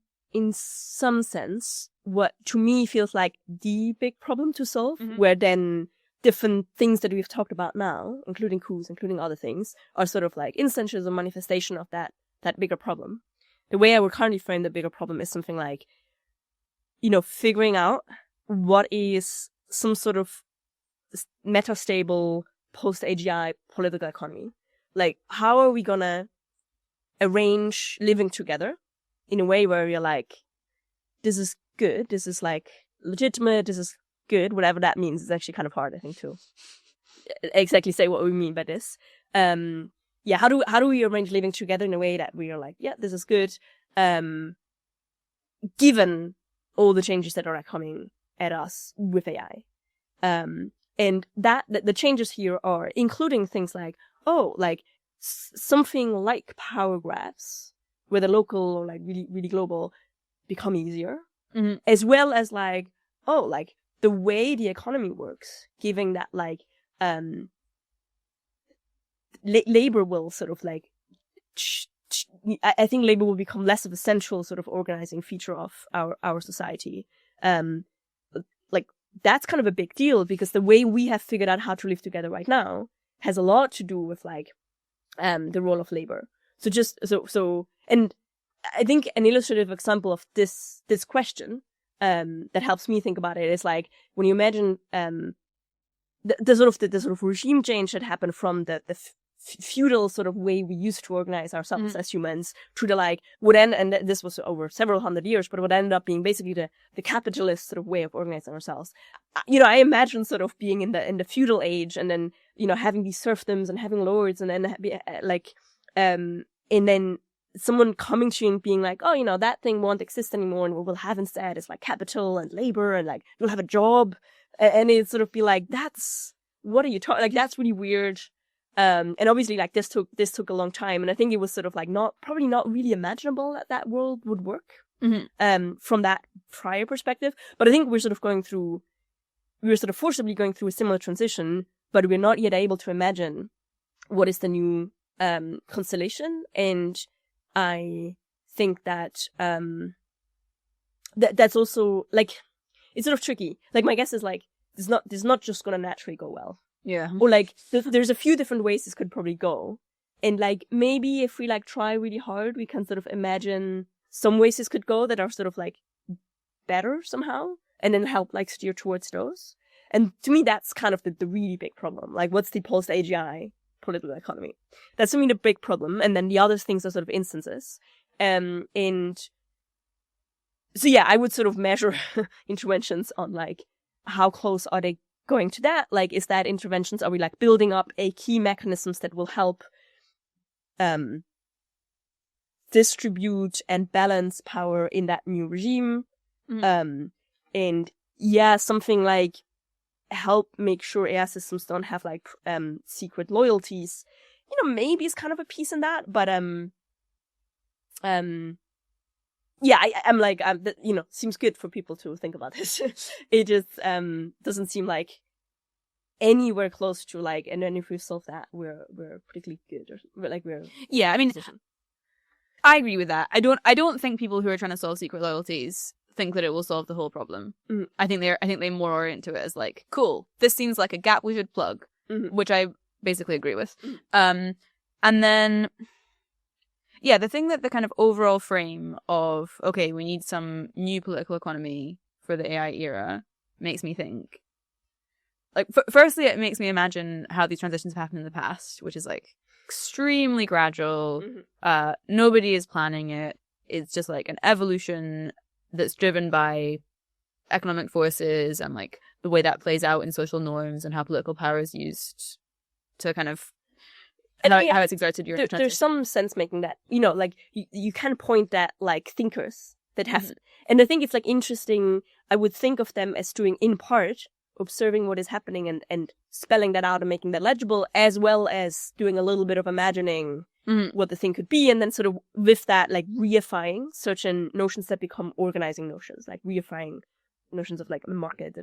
some sense, what to me feels like the big problem to solve, where then different things that we've talked about now, including coups, including other things, are sort of like instances or manifestation of that bigger problem. The way I would currently frame the bigger problem is something like, figuring out what is some sort of metastable post-AGI political economy. Like, how are we gonna arrange living together in a way where you're like, this is good, this is like legitimate, this is good, whatever that means. Is actually kind of hard, I think, to exactly say what we mean by this. How do we arrange living together in a way that we are like, yeah, this is good, given all the changes that are coming at us with AI. And that the changes here are including things like, something like power grabs, whether local or like really, really global, become easier, as well as like, the way the economy works, giving that like, labor will sort of like, I think labor will become less of a central sort of organizing feature of our society. Like, that's kind of a big deal, because the way we have figured out how to live together right now has a lot to do with like, the role of labor. So, and I think an illustrative example of this question, that helps me think about it is like, when you imagine, the sort of regime change that happened from the feudal sort of way we used to organize ourselves as humans to the like would end, and this was over several hundred years, but what ended up being basically the capitalist sort of way of organizing ourselves. I imagine sort of being in the feudal age, and then having these serfdoms and having lords, and then and then someone coming to you and being like, that thing won't exist anymore, and what we'll have instead is like capital and labor, and like you'll have a job, and it sort of be like, what are you talking? Like, that's really weird. And obviously, like, this took a long time, and I think it was sort of like probably not really imaginable that world would work, from that prior perspective. But I think we're sort of forcibly going through a similar transition, but we're not yet able to imagine what is the new constellation. And I think that that's also like, it's sort of tricky. Like, my guess is like, this is not just gonna naturally go well. Yeah. Or like, there's a few different ways this could probably go. And like, maybe if we like try really hard, we can sort of imagine some ways this could go that are sort of like better somehow, and then help like steer towards those. And to me, that's kind of the really big problem. Like, what's the post-AGI political economy? That's to me the big problem. And then the other things are sort of instances. And so yeah, I would sort of measure interventions on like, how close are they going to that? Like, is that interventions? Are we like building up a key mechanisms that will help distribute and balance power in that new regime? And yeah, something like help make sure AI systems don't have like secret loyalties. Maybe it's kind of a piece in that, but yeah, I'm like, seems good for people to think about this. It just doesn't seem like anywhere close to like, and then if we solve that, we're particularly good, or like we're I mean, I agree with that. I don't think people who are trying to solve secret loyalties think that it will solve the whole problem. I think they more orient to it as like, cool, this seems like a gap we should plug, which I basically agree with. And then. Yeah, the thing that the kind of overall frame of, okay, we need some new political economy for the AI era makes me think. Like, firstly, it makes me imagine how these transitions have happened in the past, which is like extremely gradual. Nobody is planning it. It's just like an evolution that's driven by economic forces and like the way that plays out in social norms and how political power is used to kind of how it's exerted your there's some sense making that, like you can point at like thinkers that have, and I think it's like interesting. I would think of them as doing in part observing what is happening and spelling that out and making that legible, as well as doing a little bit of imagining what the thing could be, and then sort of with that like reifying certain notions that become organizing notions, like reifying notions of like the market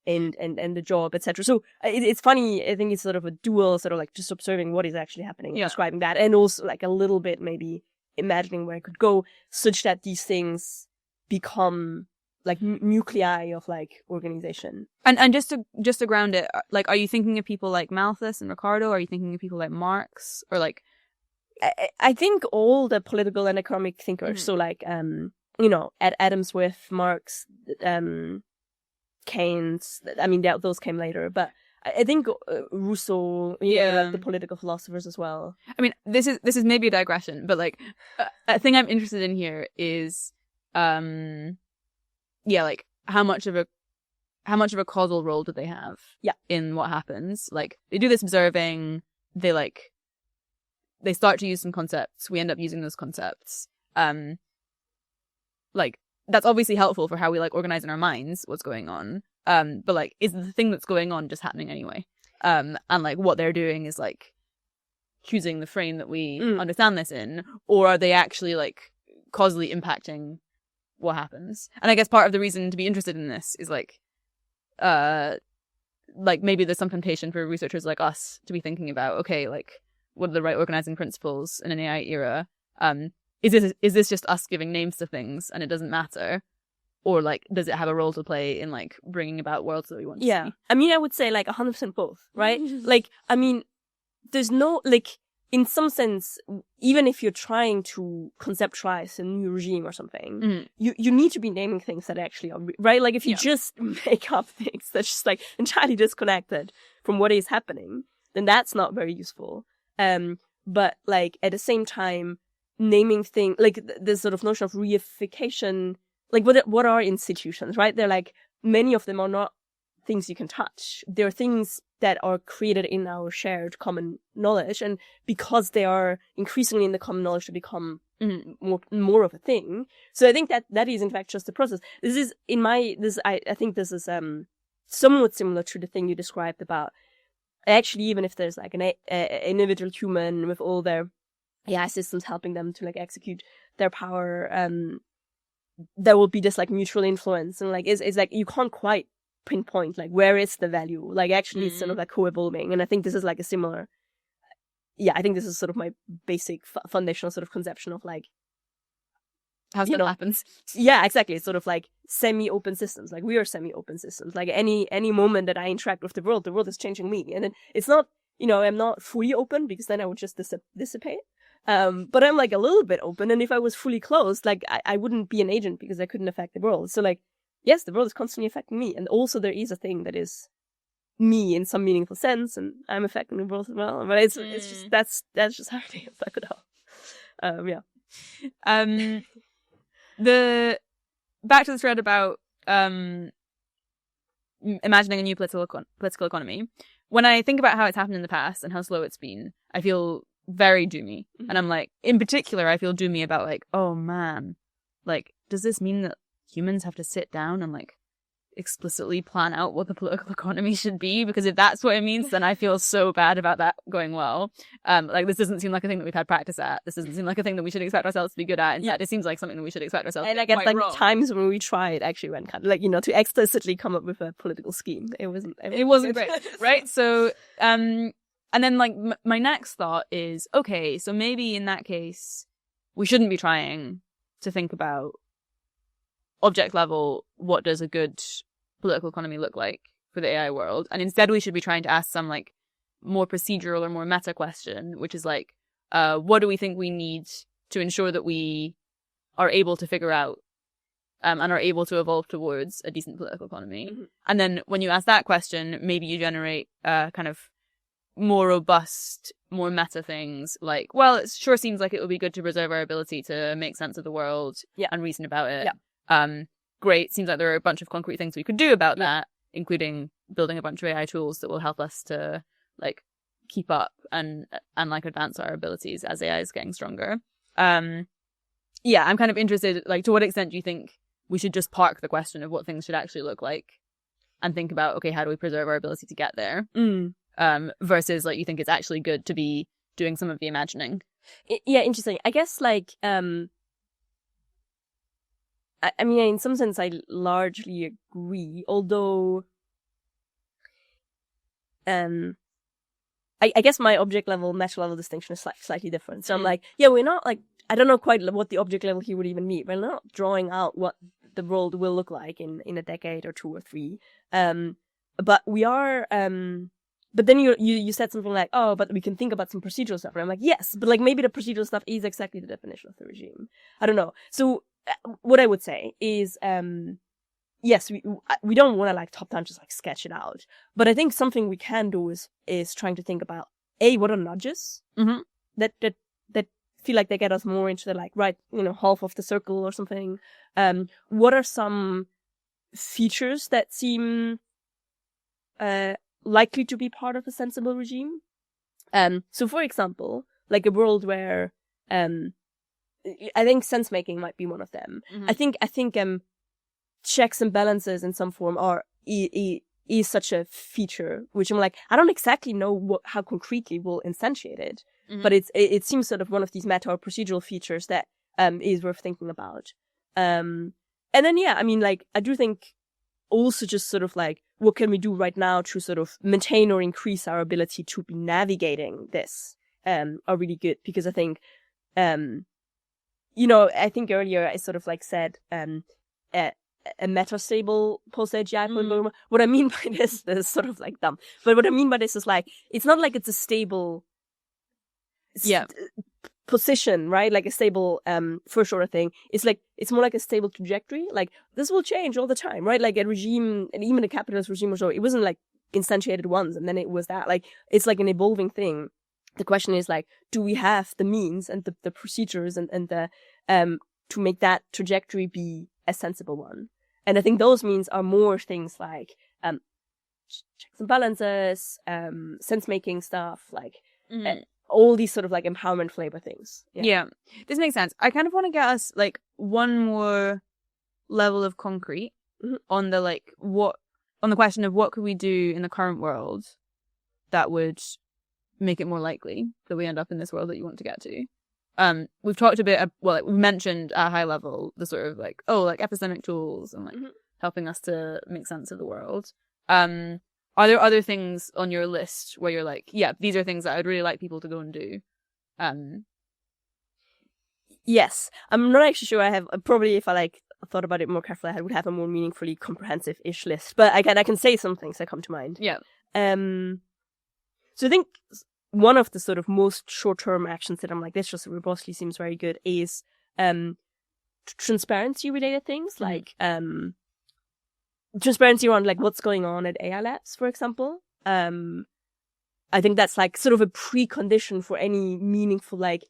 and the job, etc. So it's funny. I think it's sort of a dual sort of like just observing what is actually happening, describing that, and also like a little bit maybe imagining where it could go, such that these things become like nuclei of like organization. And just to ground it, like, are you thinking of people like Malthus and Ricardo? Are you thinking of people like Marx, or like? I think all the political and economic thinkers. So like Adam Smith, Marx, Keynes. I mean, those came later, but I think Rousseau, like the political philosophers as well. I mean, this is maybe a digression, but like a thing I'm interested in here is, like how much of a causal role do they have? In what happens? Like, they do this observing, they start to use some concepts. We end up using those concepts. Like, that's obviously helpful for how we like organize in our minds what's going on. But like, is the thing that's going on just happening anyway? And like, what they're doing is like choosing the frame that we understand this in, or are they actually like causally impacting what happens? And I guess part of the reason to be interested in this is like maybe there's some temptation for researchers like us to be thinking about, okay, like, what are the right organizing principles in an AI era? Is this just us giving names to things and it doesn't matter? Or like, does it have a role to play in like bringing about worlds that we want to see? I mean, I would say like 100% both, right? Like, I mean, there's no, like, in some sense, even if you're trying to conceptualize a new regime or something, you need to be naming things that actually are, right? Like, if you just make up things that's just like entirely disconnected from what is happening, then that's not very useful. But like, at the same time, naming things, like this sort of notion of reification, like what are institutions, right? They're like, many of them are not things you can touch. They're things that are created in our shared common knowledge, and because they are increasingly in the common knowledge to become more of a thing. So I think that is in fact just the process. I think this is somewhat similar to the thing you described about actually, even if there's like an individual human with all their AI systems helping them to like execute their power, there will be this like mutual influence, and like it's like you can't quite pinpoint like where is the value. Like, actually it's sort of like co-evolving, and I think this is like a similar. I think this is sort of my basic foundational sort of conception of like how stuff happens. Yeah, exactly. It's sort of like semi-open systems. Like, we are semi-open systems. Like, any moment that I interact with the world is changing me, and then it's not, I'm not fully open, because then I would just dissipate. But I'm like a little bit open, and if I was fully closed, like I wouldn't be an agent because I couldn't affect the world. So like, yes, the world is constantly affecting me, and also there is a thing that is me in some meaningful sense, and I'm affecting the world as well. But it's just that's just how it is. I could help. The back to the thread about imagining a new political economy. When I think about how it's happened in the past and how slow it's been, I feel very doomy. And I'm like, in particular, I feel doomy about like, oh man, like, does this mean that humans have to sit down and like explicitly plan out what the political economy should be? Because if that's what it means, then I feel so bad about that going well. Like, this doesn't seem like a thing that we've had practice at. This doesn't seem like a thing that we should expect ourselves to be good at. In fact, it seems like something that we should expect ourselves and to be like at like wrong. times when we tried, actually went kind of like, to explicitly come up with a political scheme. It wasn't great, right? So and then like my next thought is, okay, so maybe in that case we shouldn't be trying to think about object level, what does a good political economy look like for the AI world, and instead we should be trying to ask some like more procedural or more meta question, which is like, what do we think we need to ensure that we are able to figure out and are able to evolve towards a decent political economy? And then when you ask that question, maybe you generate kind of more robust, more meta things like, well, it sure seems like it would be good to preserve our ability to make sense of the world and reason about it. Great. Seems like there are a bunch of concrete things we could do about that, including building a bunch of AI tools that will help us to like keep up and like advance our abilities as AI is getting stronger. I'm kind of interested, like, to what extent do you think we should just park the question of what things should actually look like and think about, okay, how do we preserve our ability to get there? Versus like, you think it's actually good to be doing some of the imagining? Interesting. I guess like, I mean, in some sense, I largely agree. Although, I guess my object level, meta level distinction is slightly different. So I'm like, we're not like, I don't know quite what the object level here would even mean. We're not drawing out what the world will look like in a decade or 2 or 3. But we are, but then you said something like, oh, but we can think about some procedural stuff. And I'm like, yes, but like maybe the procedural stuff is exactly the definition of the regime. I don't know. So what I would say is, yes, we don't want to like top down just like sketch it out. But I think something we can do is trying to think about, what are nudges that feel like they get us more into the like, right, half of the circle or something. What are some features that seem likely to be part of a sensible regime? So for example, like a world where I think sense making might be one of them. I think checks and balances in some form is such a feature, which I'm like, I don't exactly know how concretely we'll instantiate it, but it seems sort of one of these meta or procedural features that is worth thinking about. And then I mean, like, I do think also just sort of like, what can we do right now to sort of maintain or increase our ability to be navigating this are really good, because I think I think earlier I sort of like said a metastable post-AGI. What I mean by this is sort of like dumb, but what I mean by this is like, it's not like it's a stable position, right? Like a stable first order thing. It's like, it's more like a stable trajectory. Like, this will change all the time, right? Like a regime, and even a capitalist regime or so, it wasn't like instantiated once and then it was that. Like, it's like an evolving thing. The question is like, do we have the means and the procedures and the to make that trajectory be a sensible one? And I think those means are more things like checks and balances, sense making stuff, like all these sort of like empowerment flavor things. Yeah, this makes sense. I kind of want to get us like one more level of concrete on the like on the question of what could we do in the current world that would make it more likely that we end up in this world that you want to get to. We've talked a bit, we mentioned at a high level the sort of like, like epistemic tools and like helping us to make sense of the world. Are there other things on your list where you're like, yeah, these are things that I'd really like people to go and do? Yes. I'm not actually sure I have, probably if I like thought about it more carefully, I would have a more meaningfully comprehensive-ish list. But I can say some things that come to mind. Yeah. So I think one of the sort of most short-term actions that I'm like, this just robustly seems very good, is transparency-related things, like transparency around like what's going on at AI labs, for example. I think that's like sort of a precondition for any meaningful like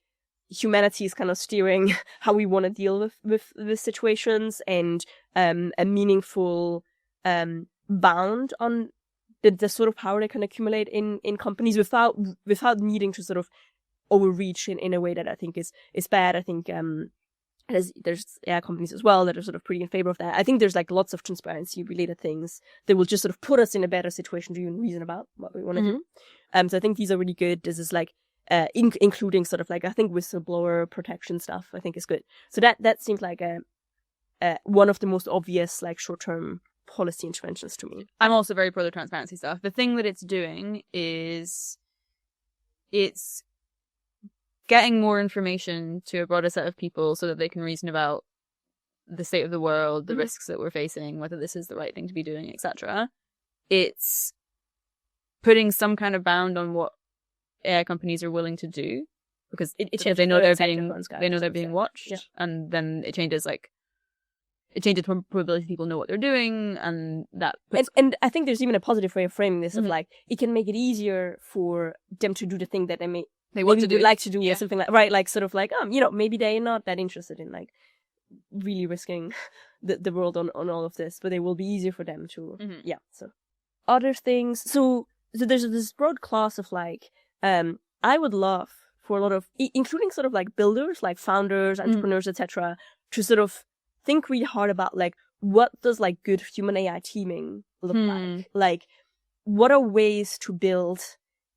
humanities kind of steering how we want to deal with situations, and a meaningful bound on the sort of power they can accumulate in companies without needing to sort of overreach in a way that I think is bad. I think there's AI companies as well that are sort of pretty in favor of that. I think there's like lots of transparency related things that will just sort of put us in a better situation to even reason about what we want to do. So I think these are really good. This is like including sort of like, I think whistleblower protection stuff I think is good. So that seems like one of the most obvious like short-term policy interventions to me. I'm also very pro the transparency stuff. The thing that it's doing is it's getting more information to a broader set of people so that they can reason about the state of the world, the risks that we're facing, whether this is the right thing to be doing, etc. It's putting some kind of bound on what AI companies are willing to do, because they know they're being watched, and then it changes the probability people know what they're doing, and that and I think there's even a positive way of framing this of like, it can make it easier for them to do the thing that they want to do, like to do, or something like, right, like sort of like maybe they're not that interested in like really risking the world on all of this, but it will be easier for them to so other things. So there's this broad class of like I would love for a lot of, including sort of like builders, like founders, entrepreneurs, etc., to sort of think really hard about like, what does like good human AI teaming look like? Like, what are ways to build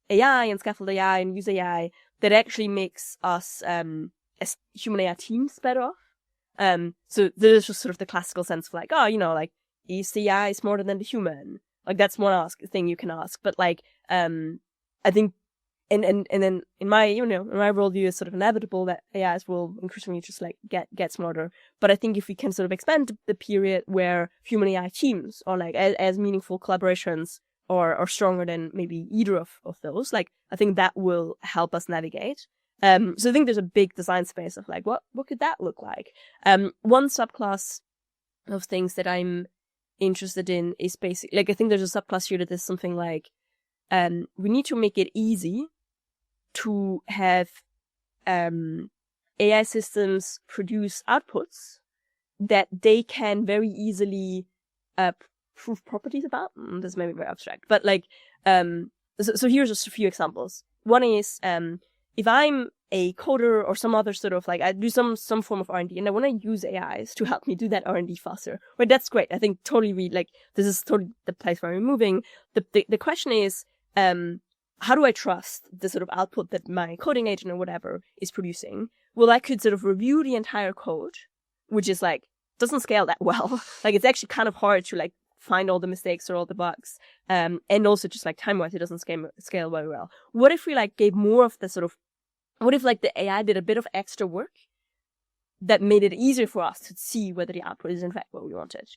AI and scaffold AI and use AI that actually makes us as human AI teams better off? So there's just sort of the classical sense of like, like, is the AI smarter than the human? Like, that's one thing you can ask. But like, I think and then in my worldview, it's sort of inevitable that AIs will increasingly just like get smarter. But I think if we can sort of expand the period where human AI teams are like as meaningful collaborations or stronger than maybe either of those, like I think that will help us navigate. So I think there's a big design space of like what could that look like? One subclass of things that I'm interested in is basically like I think there's a subclass here that is something like we need to make it easy to have AI systems produce outputs that they can very easily prove properties about. This may be very abstract, but like so here's just a few examples. One is if I'm a coder or some other sort of like I do some form of R&D and I want to use AIs to help me do that R&D faster. Right, that's great. I think totally like this is totally the place where we're moving. The question is how do I trust the sort of output that my coding agent or whatever is producing? Well, I could sort of review the entire code, which is like doesn't scale that well. Like it's actually kind of hard to like find all the mistakes or all the bugs. And also just like time-wise, it doesn't scale very well. What if we like gave more of the sort of, what if like the AI did a bit of extra work that made it easier for us to see whether the output is in fact what we wanted?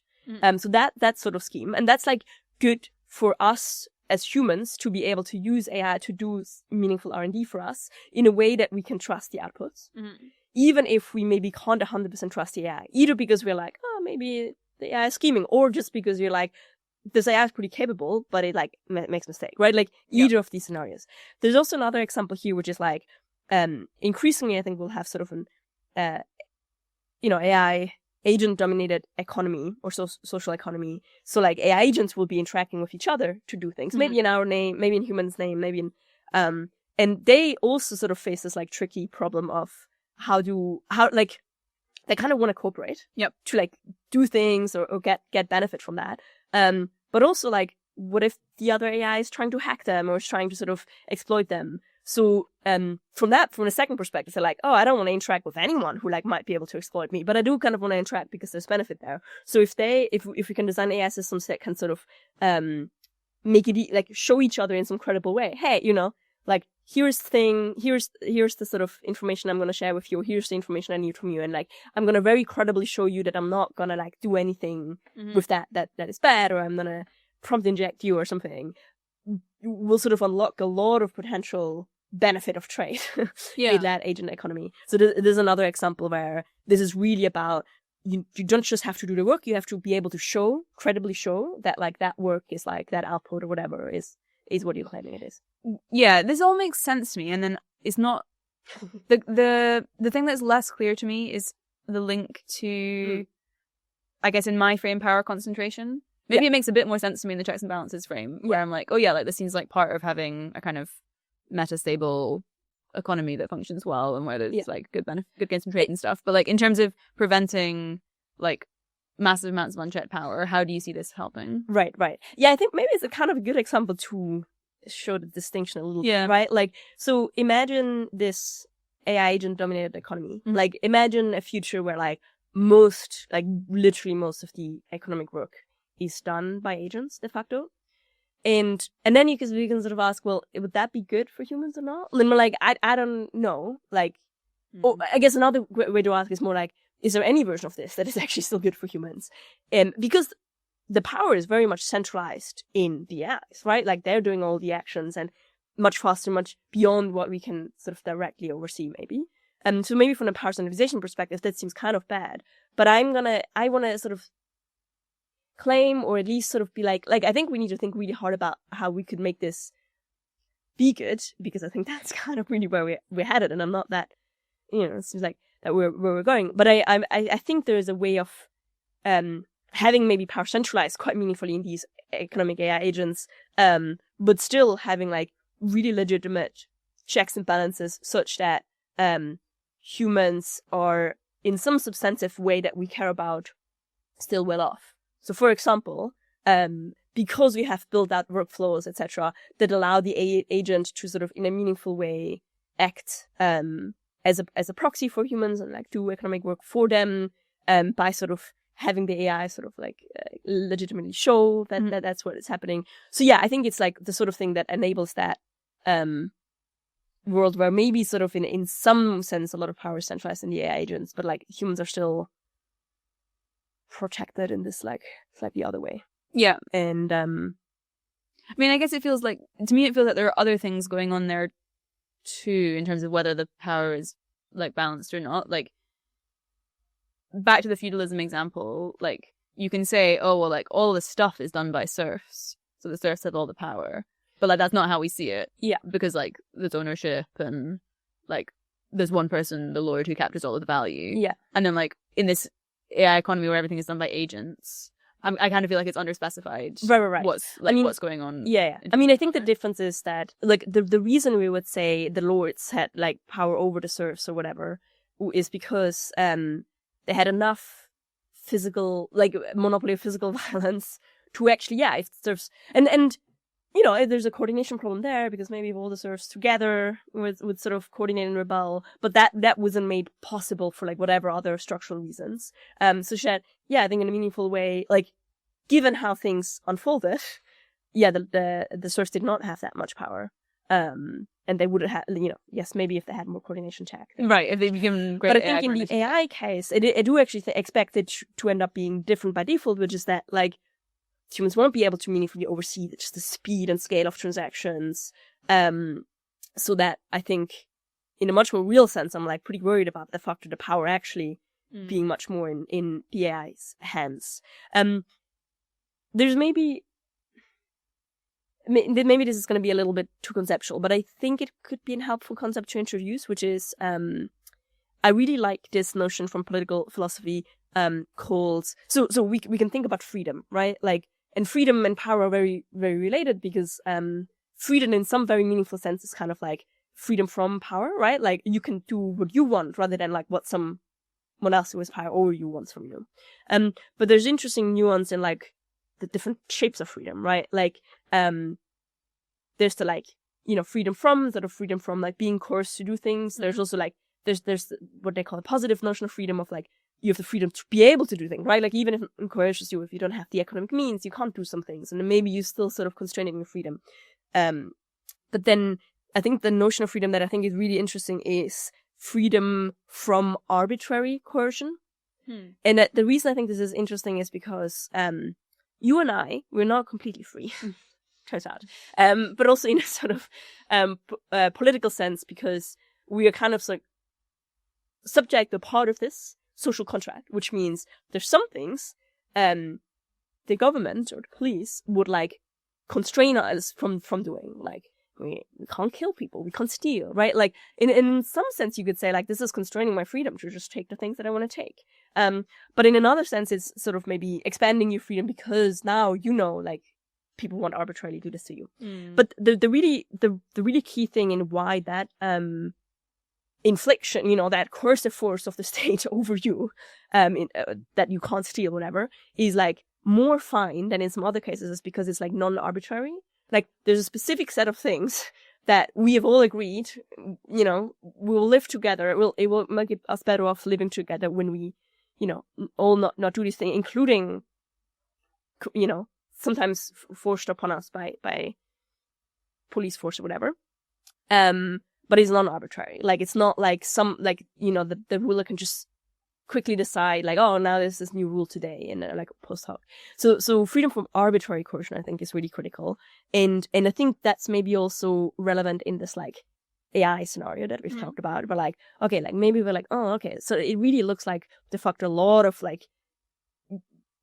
So that sort of scheme. And that's like good for us as humans to be able to use AI to do meaningful R&D for us in a way that we can trust the outputs. Even if we maybe can't 100% trust the AI, either because we're like, oh, maybe the AI is scheming, or just because you're like, this AI is pretty capable, but it like makes mistake, right? Like either of these scenarios. There's also another example here, which is like, increasingly, I think we'll have sort of an, AI agent-dominated economy or social economy. So like AI agents will be interacting with each other to do things, maybe in our name, maybe in humans' name, maybe in, and they also sort of face this like tricky problem of how like they kind of want to cooperate to like do things or get benefit from that. But also like, what if the other AI is trying to hack them or is trying to sort of exploit them? So, from a second perspective, they're like, oh, I don't want to interact with anyone who like might be able to exploit me, but I do kind of want to interact because there's benefit there. So if we can design AI systems that can sort of, make it like show each other in some credible way. Hey, like here's the sort of information I'm going to share with you. Here's the information I need from you. And like, I'm going to very credibly show you that I'm not going to like do anything with that is bad, or I'm going to prompt inject you or something. Will sort of unlock a lot of potential benefit of trade in that agent economy. So there's another example where this is really about you don't just have to do the work, you have to be able to credibly show that like that work is like that output or whatever is what you're claiming it is. Yeah, this all makes sense to me. And then it's not the thing that's less clear to me is the link to I guess in my frame power concentration. Maybe it makes a bit more sense to me in the checks and balances frame, where I'm like, oh yeah, like this seems like part of having a kind of meta-stable economy that functions well and where there's like good gains from trade and stuff. But like in terms of preventing like massive amounts of unchecked power, how do you see this helping? Right. Yeah, I think maybe it's a kind of a good example to show the distinction a little bit, right? Like, so imagine this AI agent-dominated economy. Like, imagine a future where like literally most of the economic work is done by agents de facto, and then we can sort of ask, well, would that be good for humans or not? And we're like, I don't know. Like, I guess another way to ask is more like, is there any version of this that is actually still good for humans? Because the power is very much centralized in the AIs, right? Like they're doing all the actions and much faster, much beyond what we can sort of directly oversee, maybe. So maybe from a power centralization perspective, that seems kind of bad. But I want to sort of claim, or at least sort of be like I think we need to think really hard about how we could make this be good, because I think that's kind of really where we're headed, and I'm not that, it seems like that where we're going. But I think there is a way of having maybe power centralized quite meaningfully in these economic AI agents, but still having like really legitimate checks and balances such that humans are in some substantive way that we care about still well off. So, for example, because we have built out workflows, etc., that allow the agent to sort of in a meaningful way act as a proxy for humans and like do economic work for them, by sort of having the AI sort of like legitimately show that that's what is happening. So yeah, I think it's like the sort of thing that enables that world where maybe sort of in some sense a lot of power is centralized in the AI agents, but like humans are still protected in this like slightly other way. Yeah. And I mean, I guess it feels like there are other things going on there too in terms of whether the power is like balanced or not. Like, back to the feudalism example, like you can say, oh well, like all this stuff is done by serfs, so the serfs have all the power, but like that's not how we see it. Yeah, because like there's ownership and like there's one person, the lord, who captures all of the value. Yeah, and then like in this AI economy where everything is done by agents, I kind of feel like it's underspecified. Right. What's going on? Yeah. I mean, I think the difference is that like the reason we would say the lords had like power over the serfs or whatever is because they had enough physical, like monopoly of physical violence to actually, if serfs and you know, there's a coordination problem there because maybe all the serfs together would sort of coordinate and rebel, but that wasn't made possible for like whatever other structural reasons. So that, I think in a meaningful way, like given how things unfolded, the serfs did not have that much power. And they would have had, you know, yes, maybe if they had more coordination check. Right, if they'd given great But I think in the AI case, I do actually expect it to end up being different by default, which is that like humans won't be able to meaningfully oversee just the speed and scale of transactions. So that I think in a much more real sense, I'm like pretty worried about the fact of the power actually being much more in the AI's hands. There's maybe this is going to be a little bit too conceptual, but I think it could be a helpful concept to introduce, which is I really like this notion from political philosophy called so we can think about freedom, right? Like, and freedom and power are very, very related because freedom in some very meaningful sense is kind of like freedom from power, right? Like you can do what you want rather than like what someone else who has power over you wants from you. But there's interesting nuance in like the different shapes of freedom, right? Like there's the like, you know, freedom from like being coerced to do things. There's also like there's what they call a positive notion of freedom of like you have the freedom to be able to do things, right? Like even if it coerces you, if you don't have the economic means, you can't do some things, and then maybe you're still sort of constraining your freedom. But then I think the notion of freedom that I think is really interesting is freedom from arbitrary coercion. And the reason I think this is interesting is because you and I, we're not completely free, turns out, but also in a sort of political sense because we are kind of like subject to part of this social contract, which means there's some things the government or the police would like constrain us from doing. Like we can't kill people, we can't steal, right? Like in some sense you could say like this is constraining my freedom to just take the things that I want to take. But in another sense it's sort of maybe expanding your freedom because now you know like people won't arbitrarily do this to you. But the really key thing in why that infliction, you know, that coercive force of the state over you, that you can't steal, whatever, is like more fine than in some other cases, is because it's like non-arbitrary. Like there's a specific set of things that we have all agreed, you know, we'll live together. It will make us better off living together when we, you know, all not do these things, including, you know, sometimes forced upon us by police force or whatever. But it's non-arbitrary. Like, it's not like some, like, you know, the ruler can just quickly decide, like, oh, now there's this new rule today, and like post hoc. So freedom from arbitrary coercion, I think, is really critical. And I think that's maybe also relevant in this, like, AI scenario that we've talked about. But, like, okay, like, maybe we're like, oh, okay. So it really looks like, de facto, a lot of, like,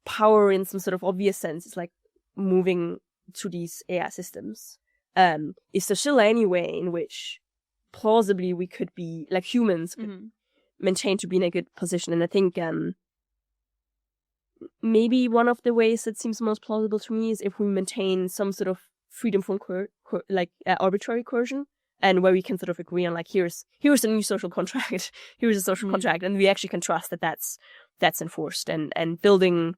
power in some sort of obvious sense is, like, moving to these AI systems. Is there still any way in which plausibly we could be, like, humans could maintain to be in a good position? And I think maybe one of the ways that seems most plausible to me is if we maintain some sort of freedom from arbitrary coercion, and where we can sort of agree on, like, here's a new social contract, here's a social contract, and we actually can trust that that's enforced, and building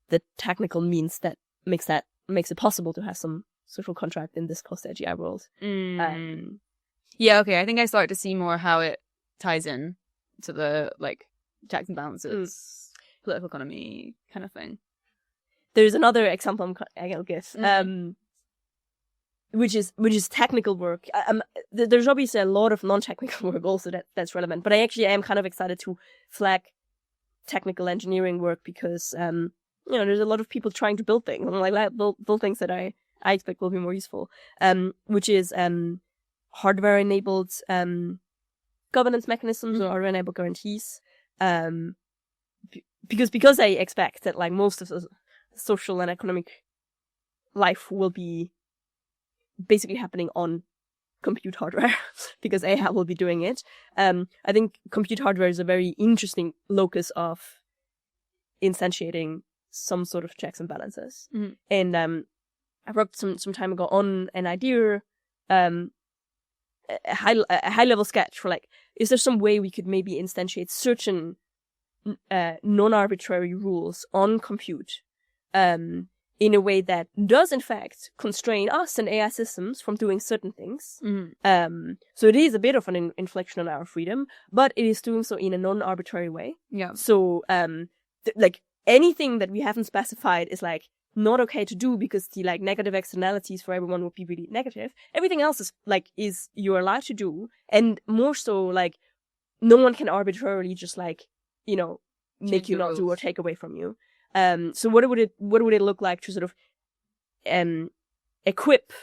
the technical means that makes it possible to have some social contract in this post-AGI world. Yeah, okay. I think I start to see more how it ties in to the, like, checks and balances, political economy kind of thing. There's another example I'll give. which is technical work. There's obviously a lot of non-technical work also that's relevant, but I actually am kind of excited to flag technical engineering work because, there's a lot of people trying to build things, build things that I expect will be more useful, which is hardware-enabled governance mechanisms or hardware-enabled guarantees. Because I expect that like most of the social and economic life will be basically happening on compute hardware because AI will be doing it. I think compute hardware is a very interesting locus of instantiating some sort of checks and balances. Mm-hmm. And I worked some time ago on an idea, a high level sketch for like, is there some way we could maybe instantiate certain non-arbitrary rules on compute in a way that does in fact constrain us and AI systems from doing certain things. Mm-hmm. So it is a bit of an inflection on our freedom, but it is doing so in a non-arbitrary way. Yeah. So like anything that we haven't specified is like not okay to do because the like negative externalities for everyone would be really negative. Everything else is you're allowed to do, and more so like no one can arbitrarily just like make you not do or take away from you. So what would it look like to sort of equip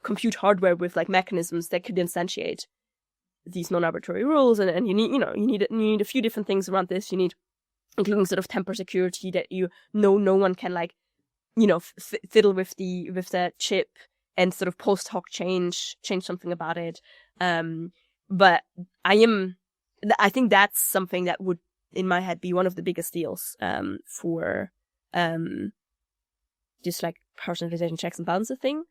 compute hardware with like mechanisms that could instantiate these non-arbitrary rules, and you need a few different things around this. You need including sort of temper security that no one can like fiddle with the chip and sort of post hoc change something about it. But I think that's something that would in my head be one of the biggest deals for just like personalization checks and balances thing.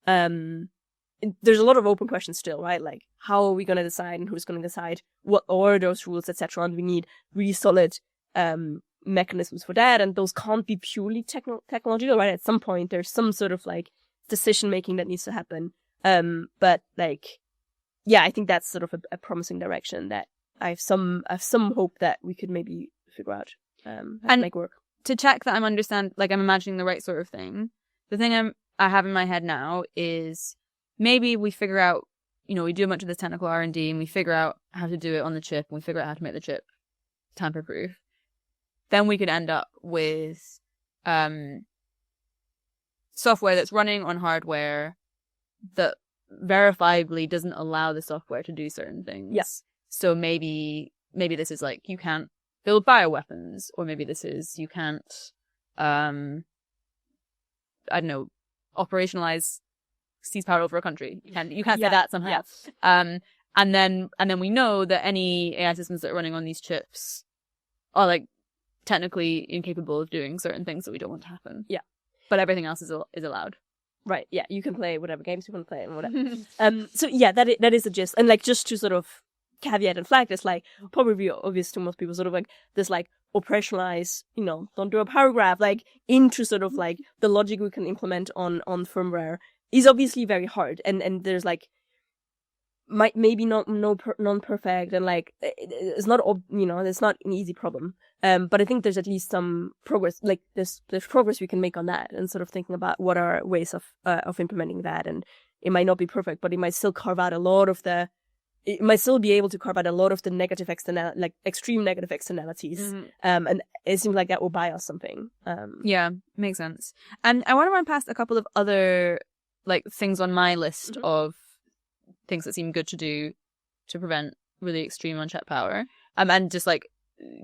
There's a lot of open questions still, right? Like how are we going to decide and who's going to decide what are those rules, etc. And we need really solid mechanisms for that, and those can't be purely technological, right? At some point there's some sort of like decision making that needs to happen. But like, yeah, I think that's sort of a promising direction that I have some hope that we could maybe figure out how to make work. To check that I'm imagining the right sort of thing. The thing I have in my head now is maybe we figure out, we do a bunch of this technical R&D and we figure out how to do it on the chip, and we figure out how to make the chip tamper proof. Then we could end up with software that's running on hardware that verifiably doesn't allow the software to do certain things. Yes. So maybe this is like you can't build bioweapons, or maybe this is you can't operationalize seize power over a country. You can't say that somehow. Yeah. And then we know that any AI systems that are running on these chips are like technically incapable of doing certain things that we don't want to happen. Yeah. But everything else is allowed. Right. Yeah. You can play whatever games you want to play and whatever. So yeah, that is a gist. And like just to sort of caveat and flag this, like probably obvious to most people, sort of like this like operationalize, don't do a paragraph like into sort of like the logic we can implement on firmware is obviously very hard, and there's like maybe not non-perfect, and like it's not it's not an easy problem, but I think there's at least some progress, like there's progress we can make on that, and sort of thinking about what are ways of implementing that. And it might not be perfect, but it might still carve out a lot of the negative extreme negative externalities. Mm-hmm. And it seems like that will buy us something. Yeah, makes sense. And I want to run past a couple of other like things on my list mm-hmm. of things that seem good to do to prevent really extreme unchecked power. And just like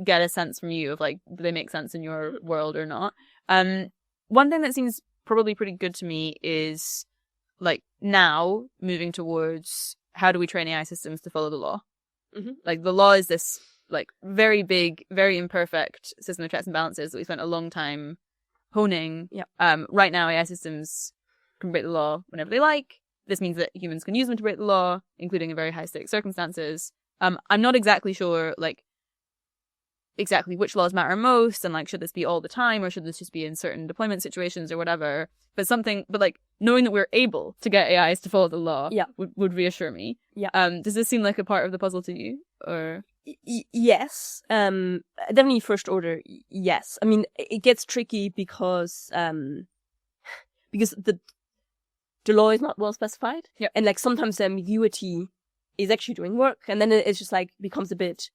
get a sense from you of like, do they make sense in your world or not? One thing that seems probably pretty good to me is like now moving towards how do we train AI systems to follow the law? Mm-hmm. Like the law is this like very big, very imperfect system of checks and balances that we spent a long time honing. Yeah. Right now AI systems can break the law whenever they like. This means that humans can use them to break the law, including in very high stakes circumstances. I'm not exactly sure like exactly which laws matter most, and like should this be all the time or should this just be in certain deployment situations or whatever. But like knowing that we're able to get AIs to follow the law would reassure me. Yeah. Does this seem like a part of the puzzle to you, or? Yes. Definitely first order. Yes. I mean, it gets tricky because the law is not well specified. Yep. And like sometimes the ambiguity is actually doing work, and then it's just like becomes a bit,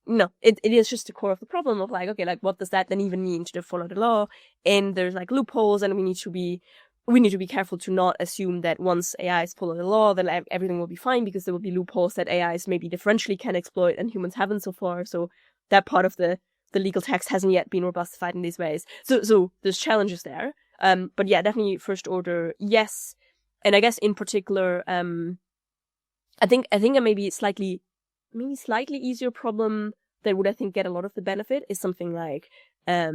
it is just the core of the problem of like, okay, like what does that then even mean to follow the law? And there's like loopholes, and we need to be careful to not assume that once AIs follow the law, then everything will be fine, because there will be loopholes that AIs maybe differentially can exploit and humans haven't so far. So that part of the legal text hasn't yet been robustified in these ways. So there's challenges there. But yeah, definitely first order, yes. And I guess in particular, I think a maybe slightly easier problem that would, I think, get a lot of the benefit is something like, I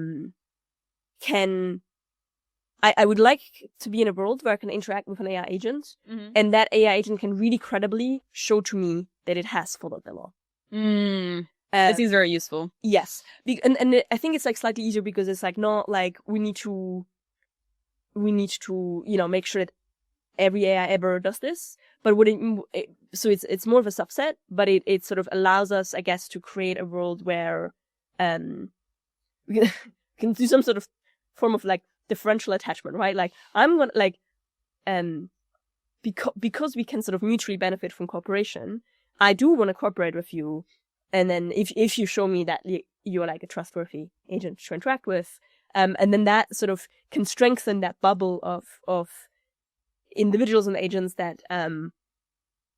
would like to be in a world where I can interact with an AI agent, and that AI agent can really credibly show to me that it has followed the law. This is very useful. Yes. And I think it's like slightly easier because it's like not like we need to, make sure that every AI ever does this, but so it's more of a subset, but it sort of allows us, I guess, to create a world where we can do some sort of form of like differential attachment, right? Like I'm gonna like because we can sort of mutually benefit from cooperation, I do want to cooperate with you, and then if you show me that you're like a trustworthy agent to interact with, and then that sort of can strengthen that bubble of individuals and agents that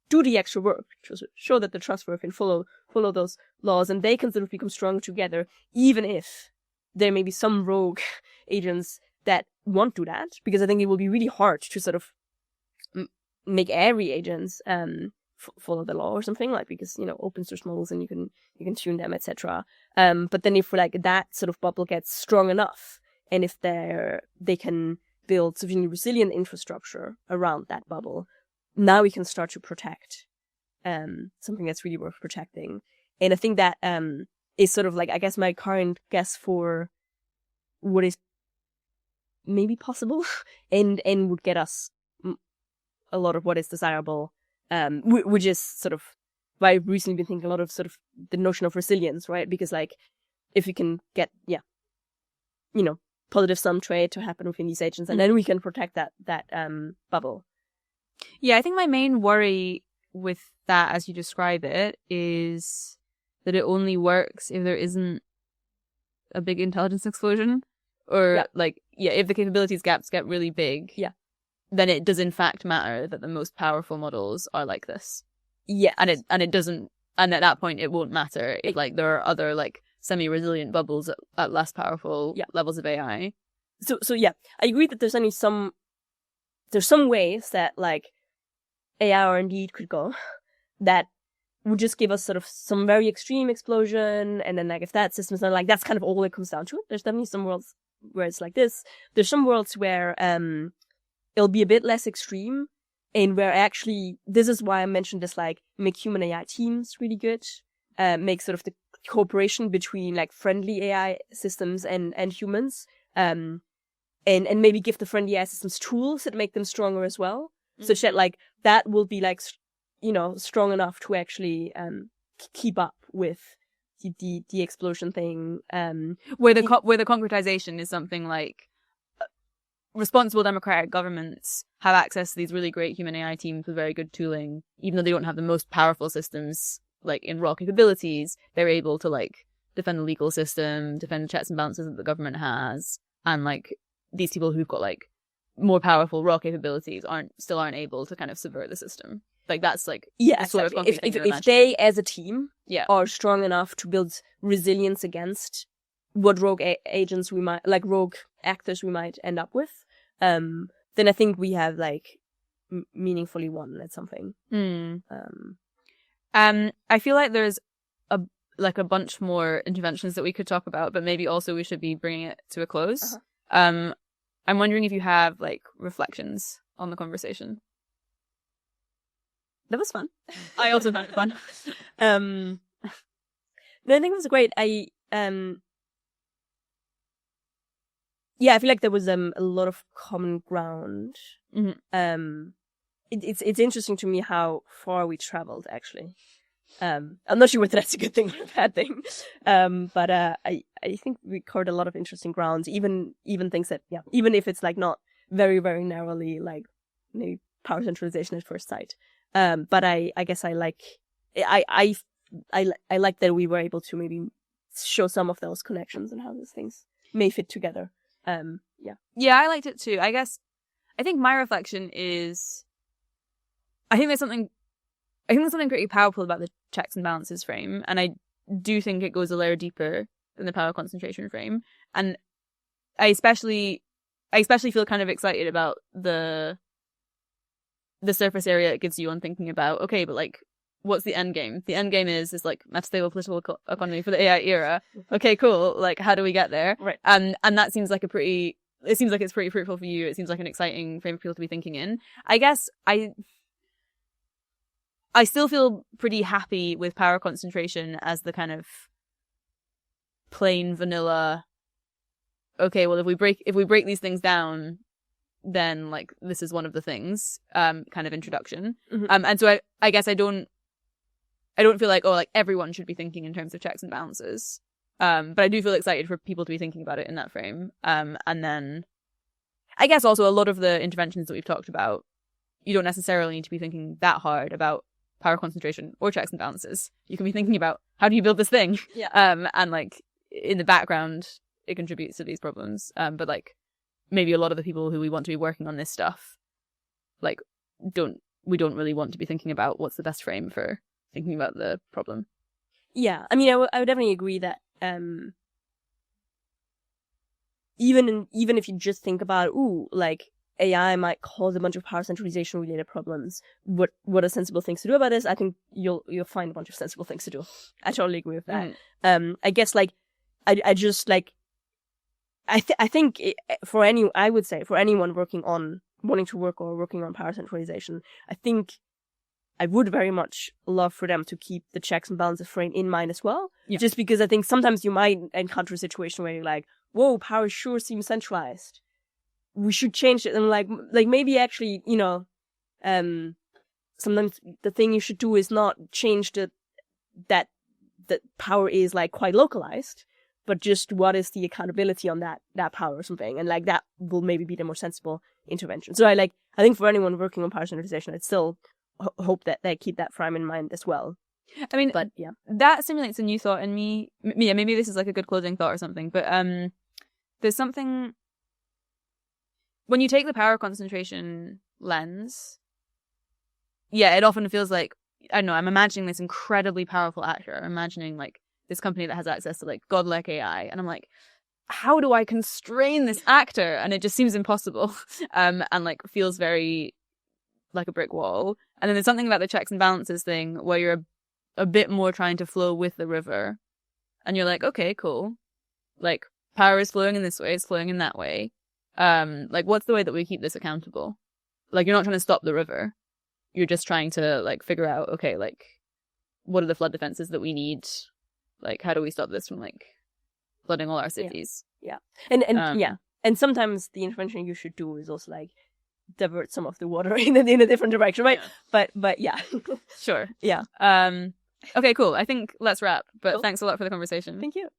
do the extra work to show that they're trustworthy and follow those laws, and they can sort of become stronger together, even if there may be some rogue agents that won't do that, because I think it will be really hard to sort of make every agents follow the law or something, like, because open source models and you can tune them, etc. But then if like that sort of bubble gets strong enough, and if they can build sufficiently resilient infrastructure around that bubble, now we can start to protect something that's really worth protecting. And I think that is sort of like, I guess, my current guess for what is maybe possible and would get us a lot of what is desirable, which is sort of why I've recently been thinking a lot of sort of the notion of resilience, right? Because like if we can get positive sum trade to happen within these agents, and then we can protect that bubble. Yeah, I think my main worry with that, as you describe it, is that it only works if there isn't a big intelligence explosion, or if the capabilities gaps get really big, then it does in fact matter that the most powerful models are like this. Yeah, and it doesn't, and at that point it won't matter if like there are other like semi-resilient bubbles at less powerful levels of AI. So yeah, I agree that there's some ways that like AI or indeed could go that would just give us sort of some very extreme explosion, and then like if that system's not like, that's kind of all it comes down to. There's definitely some worlds where it's like this. There's some worlds where it'll be a bit less extreme, and where actually, this is why I mentioned this, like make human AI teams really good, make sort of the cooperation between like friendly AI systems and humans, and maybe give the friendly AI systems tools that make them stronger as well, such that like that will be like strong enough to actually keep up with the explosion thing, where the concretization is something like responsible democratic governments have access to these really great human AI teams with very good tooling, even though they don't have the most powerful systems like in raw capabilities. They're able to like defend the legal system, defend the checks and balances that the government has, and like these people who've got like more powerful raw capabilities aren't able to kind of subvert the system. Like that's like sort of if they as a team are strong enough to build resilience against what rogue agents we might, like rogue actors we might end up with, then I think we have like meaningfully won at something. I feel like there's a bunch more interventions that we could talk about, but maybe also we should be bringing it to a close. I'm wondering if you have like reflections on the conversation. That was fun. I also found it fun. No, I think it was great. I feel like there was a lot of common ground. It's interesting to me how far we traveled, actually. I'm not sure whether that's a good thing or a bad thing, but I think we covered a lot of interesting grounds, even things that even if it's like not very very narrowly like maybe power centralization at first sight. But I guess I like that we were able to maybe show some of those connections and how these things may fit together. Yeah, I liked it too. I think my reflection is, I think there's something pretty powerful about the checks and balances frame, and I do think it goes a layer deeper than the power concentration frame. And I especially feel kind of excited about the surface area it gives you on thinking about, okay, but like, what's the end game? The end game is like metastable political economy for the AI era. Okay, cool. Like, how do we get there? Right. And that seems like it seems like it's pretty fruitful for you. It seems like an exciting frame for people to be thinking in. I guess I still feel pretty happy with power concentration as the kind of plain vanilla, okay, well, if we break these things down, then like this is one of the things, kind of introduction. Mm-hmm. And so I guess I don't feel like, oh, like everyone should be thinking in terms of checks and balances. But I do feel excited for people to be thinking about it in that frame. And then I guess also a lot of the interventions that we've talked about, you don't necessarily need to be thinking that hard about power concentration or checks and balances. You can be thinking about, how do you build this thing? Yeah. And like in the background, it contributes to these problems. But like maybe a lot of the people who we want to be working on this stuff, like we don't really want to be thinking about what's the best frame for thinking about the problem. Yeah, I mean, I would definitely agree that even if you just think about, like AI might cause a bunch of power centralization related problems, what are sensible things to do about this? I think you'll find a bunch of sensible things to do. I totally agree with that. I guess like I just like I think I would say for anyone wanting to work or working on power centralization, I think I would very much love for them to keep the checks and balances frame in mind as well. Yeah. Just because I think sometimes you might encounter a situation where you're like, whoa, power sure seems centralized. We should change it. And like maybe actually, sometimes the thing you should do is not change that power is like quite localized, but just what is the accountability on that power or something. And like that will maybe be the more sensible intervention. So I think for anyone working on power centralization, I'd still hope that they keep that frame in mind as well. I mean, but yeah, that stimulates a new thought in me. Yeah, maybe this is like a good closing thought or something. But there's something when you take the power concentration lens. Yeah, it often feels like, I don't know, I'm imagining this incredibly powerful actor. I'm imagining like this company that has access to like godlike AI, and I'm like, how do I constrain this actor? And it just seems impossible, and like feels very like a brick wall. And then there's something about the checks and balances thing where you're a bit more trying to flow with the river, and you're like, okay, cool, like power is flowing in this way, it's flowing in that way. Like what's the way that we keep this accountable? Like you're not trying to stop the river, you're just trying to like figure out, okay, like what are the flood defenses that we need? Like how do we stop this from like flooding all our cities? Yeah. And yeah. And sometimes the intervention you should do is also like divert some of the water in a different direction, right? Yeah. But yeah. Sure. Yeah. Okay, cool. I think let's wrap. But cool. Thanks a lot for the conversation. Thank you.